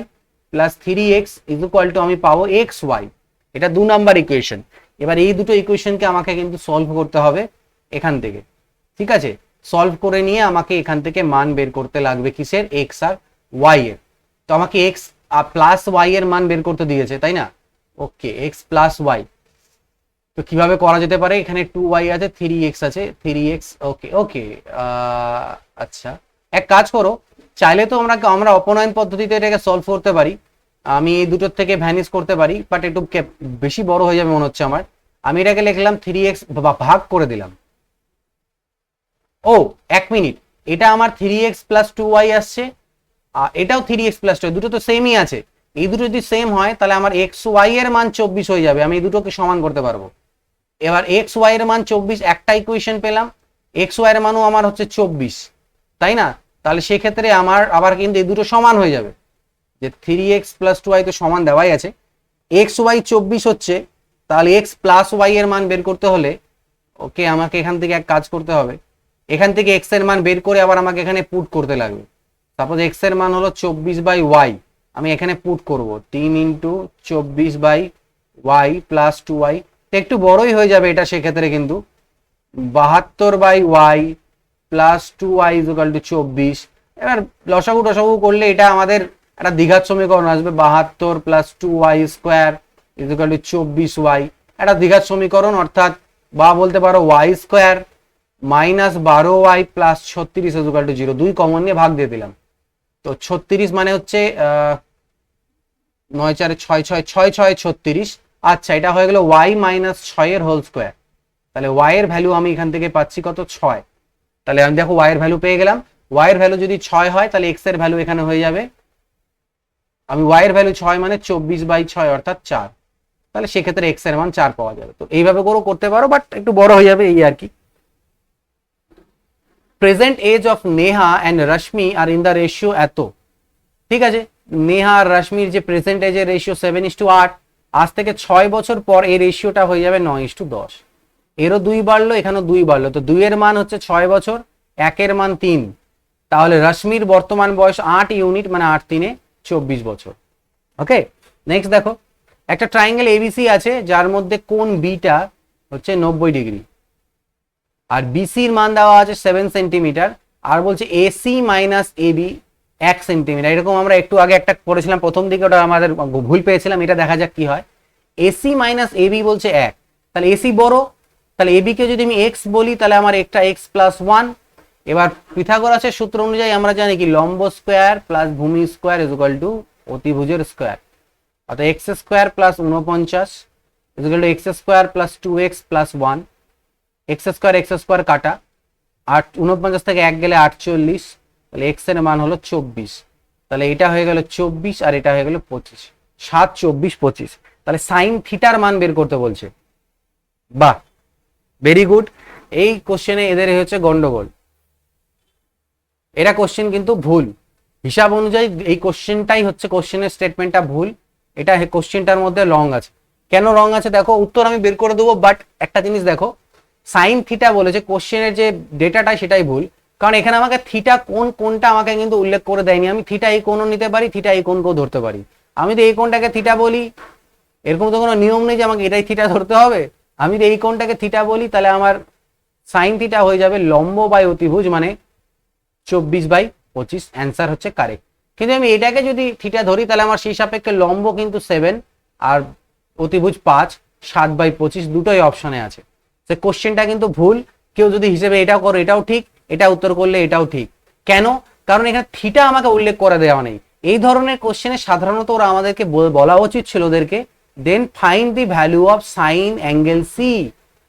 plus 3x equal to, আমি পাবো xy, এটা 2 নাম্বার ইকুয়েশন। এবার এই দুটো ইকুয়েশনকে আমাকে কিন্তু সলভ করতে হবে এখান থেকে, ঠিক আছে? সলভ করে নিয়ে আমাকে এখান থেকে মান বের করতে লাগবে কিসের? x আর y এর। তো আমাকে x প্লাস y এর মান বের করতে দিয়েছে, তাই না? ওকে, x প্লাস y, তো কিভাবে করা যেতে পারে? এখানে 2y আছে, 3x আছে, 3x, ওকে ওকে, আচ্ছা এক কাজ করো, চাইলে তো আমরা অপনয়ন পদ্ধতিতে এটাকে সলভ করতে পারি। আমি এই দুটোর থেকে ভ্যানিশ করতে পারি, বাট একটু বেশি বড় হয়ে যাবে মনে হচ্ছে আমার। আমি এটাকে লিখলাম 3x, ভাগ করে দিলাম। ও এক মিনিট, এটা আমার 3x প্লাস 2y আসছে, এটাও 3x প্লাস 2y, দুটো তো সেমই আছে। এই দুটো যদি সেম হয়, তাহলে আমার xy এর মান 24 হয়ে যাবে, আমি এই দুটোকে সমান করতে পারবো। এবার xy এর মান 24, একটা ইকুয়েশন পেলাম, xy এর মানও আমার হচ্ছে 24, তাই না? তাহলে সেক্ষেত্রে আমার আবার কিন্তু এই দুটো সমান হয়ে যাবে, যে 3x প্লাস 2y তো সমান দেওয়াই আছে, xy 24 হচ্ছে, তাহলে x প্লাস y এর মান বের করতে হলে, ওকে, আমাকে এখান থেকে এক কাজ করতে হবে, এখান থেকে x এর মান বের করে আবার আমাকে এখানে পুট করতে লাগবে। সাপোজ x এর মান হলো 24/y, আমি এখানে পুট করব 3 ইন্টু 24/y+2y, একটু বড়ই হয়ে যাবে এটা সেক্ষেত্রে, কিন্তু 72/y plus 2y equal to 24। এবার লসাগু টসাগু করলে এটা আমাদের একটা দ্বিঘাত সমীকরণ আসবে, 72 plus 2y square equal to 24y, একটা দ্বিঘাত সমীকরণ, অর্থাৎ বা বলতে পারো y square minus 12y plus 36 equal to 0। 2 common নিয়ে ভাগ দিয়ে দিলাম, তো 36 মানে হচ্ছে 9 4 6 6 6 6 36। আচ্ছা, এটা হয়ে গেল y মাইনাস 6 এর হোল স্কোয়ার। তাহলে y এর ভ্যালু আমি এখান থেকে পাচ্ছি কত, 6। তাহলে আমি দেখো y এর ভ্যালু পেয়ে গেলাম। y এর ভ্যালু যদি 6 হয় তাহলে x এর ভ্যালু এখানে হয়ে যাবে, আমি y এর ভ্যালু 6 মানে 24/6 অর্থাৎ 4। তাহলে সেক্ষেত্রে x এর মান 4 পাওয়া যাবে। তো এইভাবে করেও করতে পারো, বাট একটু বড় হয়ে যাবে এই আর কি। Present age of Neha and Rashmi are in the ratio এত, ঠিক আছে। নেহা আর রশ্মির যে প্রেজেন্ট এজের রেশিও 7:8, আজ থেকে 6 বছর পর এই রেশিওটা হয়ে যাবে 9:10। এরও 2 বাড়লো, এখানেও 2 বাড়লো, তো 2 এর মান হচ্ছে 6 বছর, 1 এর মান 3। তাহলে রশ্মির বর্তমান বয়স 8 ইউনিট, মানে 8 3 24 বছর। ওকে, নেক্সট দেখো, একটা ট্রায়াঙ্গেল এবিসি আছে যার মধ্যে কোণ বিটা হচ্ছে 90 ডিগ্রি, আর বিসির মান দেওয়া আছে 7 সেন্টিমিটার, আর বলছে এসি মাইনাস এবি 1 সেন্টিমিটার। এরকম আমরা একটু আগে একটা করেছিলাম প্রথম দিকে, ওটা আমাদের ভুল পেয়েছিলাম, এটা দেখা যাক কি হয়। এসি মাইনাস এবি বলছে 1, তাহলে এসি বড়, তাহলে এবি কে যদি আমি এক্স বলি তাহলে আমার একটা এক্স প্লাস 1। এবার পিথাগোরাসের সূত্র অনুযায়ী আমরা জানি কি, লম্ব স্কোয়ার প্লাস ভূমি স্কোয়ার ইজ ইকুয়াল টু অতিভুজের স্কোয়ার, অর্থাৎ X square plus 49 is equal to X square plus 2x plus 1। X square কাটা, 49 থেকে 1 গেলে 48, তাহলে এক্স এর মান হলো 24। তাহলে এটা হয়ে গেল 24 আর এটা হয়ে গেল 25, 7 24 25। তাহলে সাইন থিটার মান বের করতে বলছে। বাহ, ভেরি গুড। এই কোশ্চেনে এদের হচ্ছে গন্ডগোল, এটা কোশ্চেন কিন্তু ভুল হিসাব অনুযায়ী, এই কোশ্চেনটাই হচ্ছে কোশ্চেনের স্টেটমেন্টটা ভুল, এটা কোশ্চেনটার মধ্যে রং আছে। কেন রং আছে দেখো, উত্তর আমি বের করে দেবো, বাট একটা জিনিস দেখো, সাইন থিটা বলেছে, কোশ্চেনের যে ডেটাটা সেটাই ভুল, কারণ এখানে আমাকে থিটা কোনটা আমাকে কিন্তু উল্লেখ করে দেয়নি। আমি থিটা এই কোণও নিতে পারি, থিটা এই কোণকেও ধরতে পারি। আমি তো এই কোণটাকে থিটা বলি, এরকম তো কোনো নিয়ম নেই যে আমাকে এটাই থিটা ধরতে হবে। আমি যদি এই কোণটাকে থিটা বলি তাহলে আমার সাইন থিটা হয়ে যাবে লম্ব বাই অতিভুজ, মানে 24/25, অ্যান্সার হচ্ছে কারেক্ট। কিন্তু আমি এটাকে যদি থিটা ধরি তাহলে আমার সেই সাপেক্ষে লম্ব কিন্তু 7 আর অতিভুজ 5, 7/25 দুটোই অপশনে আছে। সে কোশ্চেনটা কিন্তু ভুল, কেউ যদি হিসেবে এটাও করো এটাও ঠিক, এটা উত্তর করলে এটাও ঠিক। কেন? কারণ এখানে থিটা আমাকে উল্লেখ করে দেওয়া নেই। এই ধরনের কোশ্চেনে সাধারণত ওরা আমাদেরকে বলা উচিত ছিল ওদেরকে, then find the value of sine angle C,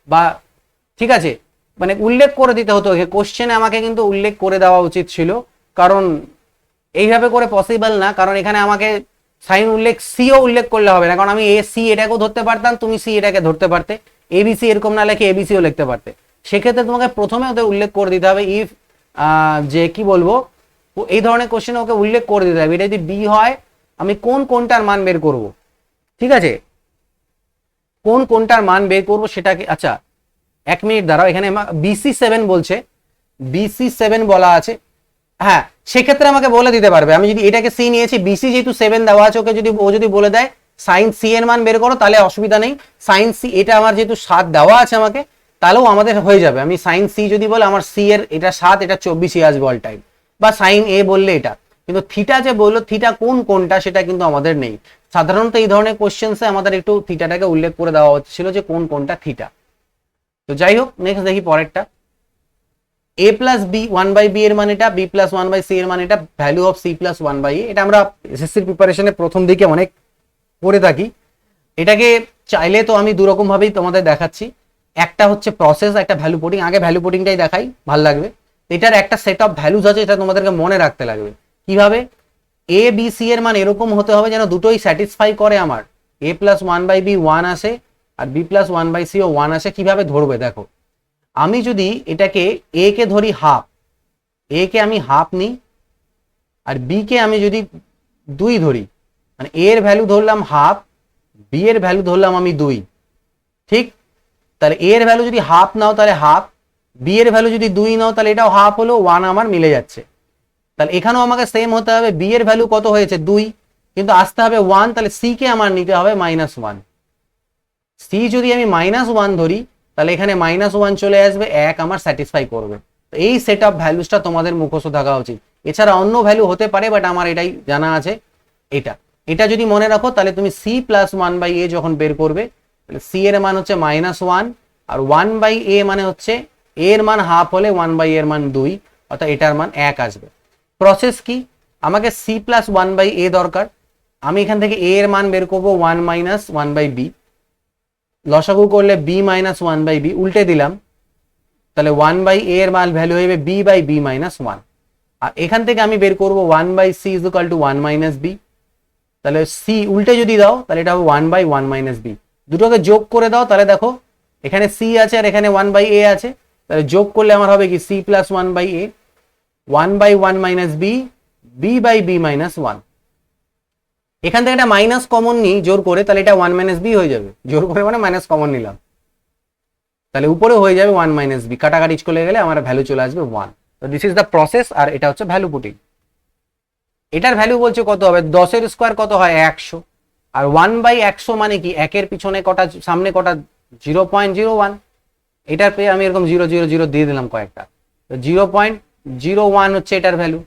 বা ঠিক আছে, মানে উল্লেখ করে দিতে হতো। কোশ্চেনে আমাকে কিন্তু উল্লেখ করে দেওয়া উচিত ছিল, কারণ এইভাবে করে পসিবল না। কারণ এখানে আমাকে সাইন উল্লেখ, সিও উল্লেখ করলে হবে না, কারণ আমি এ সি এটাকেও ধরতে পারতাম, তুমি সি এটাকে ধরতে পারতে, এবিসি এরকম না লেখে এবিসিও লিখতে পারতে। সেক্ষেত্রে তোমাকে প্রথমে ওদের উল্লেখ করে দিতে হবে, ইফ যে কি বলবো, এই ধরনের কোশ্চেনে ওকে উল্লেখ করে দিতে হবে, এটা যদি বি হয় আমি কোনটার মান বের করব, ঠিক আছে, কোনটার মান বের করব সেটাকে। আচ্ছা 1 মিনিট দাঁড়াও, এখানে বিসি 7 বলছে, বিসি 7 বলা আছে, হ্যাঁ সেক্ষেত্রে আমাকে বলে দিতে পারবে। আমি যদি এটাকে সি নিয়েছি, বিসি যেহেতু 7 দেওয়া আছে, ওকে যদি ও যদি বলে দেয় সাইন সি এর মান বের করো তাহলে অসুবিধা নেই। সাইন সি এটা আমার যেহেতু 7 দেওয়া আছে আমাকে, তাহলেও আমাদের হয়ে যাবে। আমি সাইন সি যদি বলে আমার সি এর এটা 7, এটা 24 আসবে অল টাইম, বা সাইন এ বললে এটা। কিন্তু থিটা যে বললো, থিটা কোনটা সেটা কিন্তু আমাদের নেই। সাধারণত এই ধরনের কোশ্চেন্সে আমাদের একটু থিটাটাকে উল্লেখ করে দেওয়া হচ্ছিল যে কোনটা থিটা। তো যাই হোক, নেক্সট দেখি পরেরটা। a প্লাস বি 1/b এর মান এটা, b প্লাস 1/c এর মান এটা, value of c plus 1/a। এটা আমরা এসএসসির প্রিপারেশনে প্রথম দিকে অনেক পড়ে থাকি। এটাকে চাইলে তো আমি দুরকম ভাবেই তোমাদের দেখাচ্ছি, একটা হচ্ছে প্রসেস, একটা ভ্যালু পুটিং। আগে ভ্যালু পুটিংটাই দেখাই, ভালো লাগবে। এটার একটা সেট অফ ভ্যালুজ আছে, এটা তোমাদেরকে মনে রাখতে লাগবে। কিভাবে? a b c এর মান এরকম হতে হবে যেন দুটোই স্যাটিসফাই করে আমার, a প্লাস 1/b 1 আসে আর b প্লাস 1/c ও 1 আসে। কিভাবে ধরবে দেখো, আমি যদি এটাকে a কে ধরি হাফ, a কে আমি হাফ নিই, আর b কে আমি যদি 2 ধরি, মানে a এর ভ্যালু ধরলাম হাফ, b এর ভ্যালু ধরলাম আমি 2, ঠিক? তাহলে a এর ভ্যালু যদি হাফ নাও তাহলে হাফ, b এর ভ্যালু যদি 2 নাও তাহলে এটাও হাফ হলো, 1 আমার মিলে যাচ্ছে। তাহলে এখানেও আমাকে সেম হতে হবে, b এর ভ্যালু কত হয়েছে 2, কিন্তু আসতে হবে 1, তাহলে সি কে আমার নিতে হবে -1। সি যদি আমি -1 ধরি তাহলে এখানে -1 চলে আসবে, 1 আমার স্যাটিসফাই করবে। এই সেট আপ ভ্যালুসটা তোমাদের মুখস্থ থাকা উচিত। এছাড়া অন্য ভ্যালু হতে পারে, বাট আমার এটাই জানা আছে। এটা এটা যদি মনে রাখো তাহলে তুমি সি প্লাস 1/a যখন বের করবে, তাহলে সি এর মান হচ্ছে -1 আর 1/a মানে হচ্ছে a এর মান হাফ হলে 1/a এর মান 2, অর্থাৎ এটার মান 1 আসবে। প্রসেস কি, আমাকে সি প্লাস 1/a দরকার। আমি এখান থেকে a এর মান বের করবো 1 - 1/b, লসাগু করলে b - 1/b, উল্টে দিলাম, তাহলে 1/a এর মান ভ্যালু হবে b/b - 1। আর এখান থেকে আমি বের করবো 1/c = 1 - b, তাহলে c উল্টে যদি দাও তাহলে এটা হবে 1/1 - b। দুটোকে যোগ করে দাও, তাহলে দেখো এখানে c আছে আর এখানে 1/a আছে, তাহলে যোগ করলে আমার হবে কি c plus 1/a, 1/1 - b, b/b - 1। এখান থেকে একটা মাইনাস কমন নিই জোর করে, তাহলে এটা 1 - b হয়ে যাবে। জোর করে মানে মাইনাস কমন নিলাম, তাহলে উপরে হয়ে যাবে 1 - b, কাটাকাটি চলে গেলে আমার ভ্যালু চলে আসবে 1। তো দিস ইজ দ্য প্রসেস, আর এটা হচ্ছে ভ্যালু পুটিং। এটার ভ্যালু বলছে কত হবে, 10 এর স্কোয়ার কত হয় 100, আর 1/100 মানে কি, একের পিছনে কটা, সামনে কটা, 0.01। এটার পেয়ে আমি এরকম 000 দিয়ে দিলাম কয়েকটা, 0.01 হচ্ছে এটার ভ্যালু।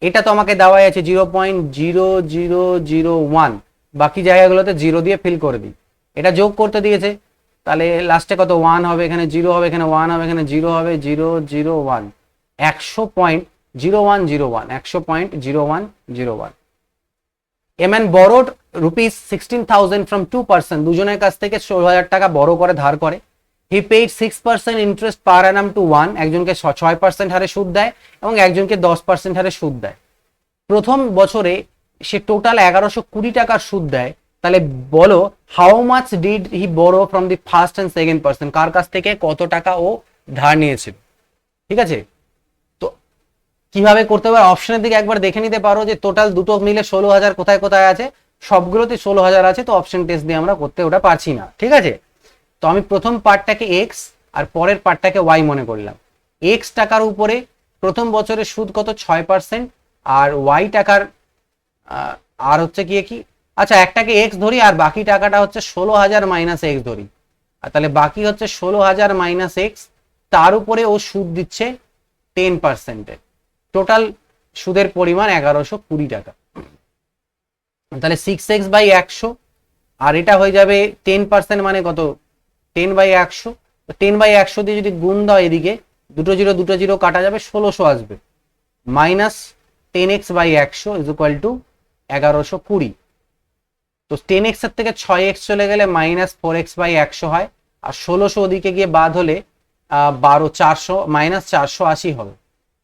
এটা তো আমাকে দেওয়াই আছে 0.0001, বাকি জায়গাগুলোতে 0 দিয়ে ফিল করে দিই। এটা যোগ করতে দিয়েছে, তাহলে লাস্টে কত 1 হবে, এখানে 0 হবে, এখানে 1 হবে, এখানে 0 হবে, 001, 100.0101, 100.0101। A man borrowed ₹16,000 from two person, দুজনের কাছ থেকে 16,000 টাকা বড় করে ধার করে। He paid 6% interest per annum to one, একজনকে 6% হারে সুদ দেয় এবং একজনকে 10% হারে সুদ দেয়। প্রথম বছরে সে টোটাল 1120 টাকার সুদ দেয়। তাহলে বলো how much did he borrow from the first and second person, কার কাছ থেকে কত টাকা ও ধার নিয়েছিল। ঠিক আছে, তো কিভাবে করতে পারো, অপশনের দিকে একবার দেখে নিতে পারো যে টোটাল দুটো মিলে 16,000 কোথায় কোথায় আছে, সবগুলোতে 16,000 আছে, তো অপশন টেস্ট দিয়ে আমরা করতে ওটা পারছি না। ঠিক আছে, তো আমি প্রথম পার্টটাকে এক্স আর পরের পার্টটাকে ওয়াই মনে করলাম। এক্স টাকার উপরে প্রথম বছরের সুদ কত 6%, আর ওয়াই টাকার আর হচ্ছে কি আচ্ছা একটাকে এক্স ধরি আর বাকি টাকাটা হচ্ছে 16,000 মাইনাস এক্স ধরি, আর তাহলে বাকি হচ্ছে 16,000 মাইনাস এক্স, তার উপরে ও সুদ দিচ্ছে 10%। টোটাল সুদের পরিমাণ 1120 টাকা। তাহলে 6x/100, আর এটা হয়ে যাবে 10% মানে কত 10/100। 10/100 দিয়ে যদি গুণ দাও এদিকে দুটো জিরো কাটা যাবে, 1600 আসবে, মাইনাস 10x/100 = 1120। তো 10x এর থেকে 6x চলে গেলে মাইনাস 4x/100 হয়, আর 1600 ওদিকে গিয়ে বাদ হলে 400 মাইনাস 480 হবে।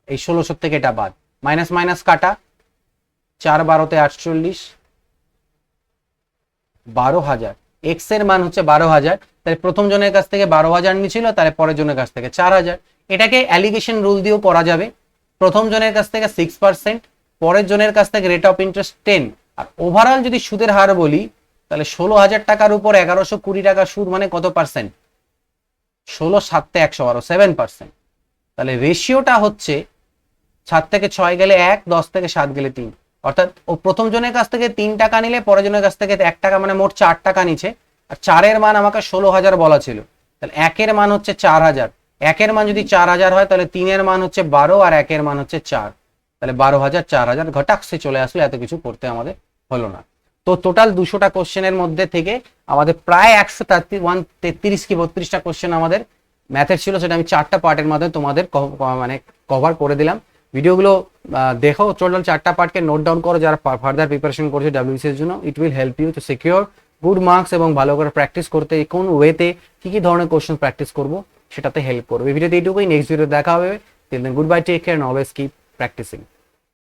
এই 1600 থেকে এটা বাদ, মাইনাস মাইনাস কাটা, 4 12 48, 12,000। এক্স এর মান হচ্ছে 12,000, তাহলে প্রথম জনের কাছ থেকে 12,000 নিয়েছিল, তাহলে পরের জনের কাছ থেকে 4,000। এটাকে অ্যালিগেশন রুল দিয়েও করা যাবে। প্রথম জনের কাছ থেকে 6%, পরের জনের কাছ থেকে রেট অফ ইন্টারেস্ট 10, আর ওভারঅল যদি সুদের হার বলি তাহলে 16,000 টাকার উপর 1120 টাকা সুদ মানে কত পার্সেন্ট, 16 7 112, 7%। তাহলে রেশিওটা হচ্ছে 7 থেকে 6 গেলে 1, 10 থেকে 7 গেলে 3, অর্থাৎ ও প্রথম জনের কাছ থেকে 3 টাকা নিলে পরের জনের কাছ থেকে 1 টাকা, মানে মোট 4 টাকা নিচ্ছে। আর 4 এর মান আমাকে 16,000 বলা ছিল, তাহলে 1 এর মান হচ্ছে 4,000, 1 এর মান যদি 4,000 হয় তাহলে 3 এর মান হচ্ছে 12 আর 1 এর মান হচ্ছে 4, তাহলে 12,000 4,000 ঘটাকসে চলে আসলো, এত কিছু করতে আমাদের হলো না। তো টোটাল 200টা কোশ্চেনের মধ্যে থেকে আমাদের প্রায় 133 কি 32টা কোশ্চেন আমাদের ম্যাথের ছিল, সেটা আমি 4টা পার্টের মাধ্যমে তোমাদের মানে কভার করে দিলাম। ভিডিওগুলো দেখো, টোটাল 4টা পার্টকে নোট ডাউন করো যারা ফার্দার প্রিপারেশন করছে ডাব্লিউবিসি এর জন্য। It will help you to secure good marks এবং ভালো করে প্র্যাকটিস করতে কোন ওয়েতে কি ধরনের কোশ্চেন প্র্যাকটিস করবো সেটাতে হেল্প করবে। ভিডিওতে এইটুকুই, নেক্সট ভিডিও দেখা হবে। Till then goodbye, take care, always keep practising.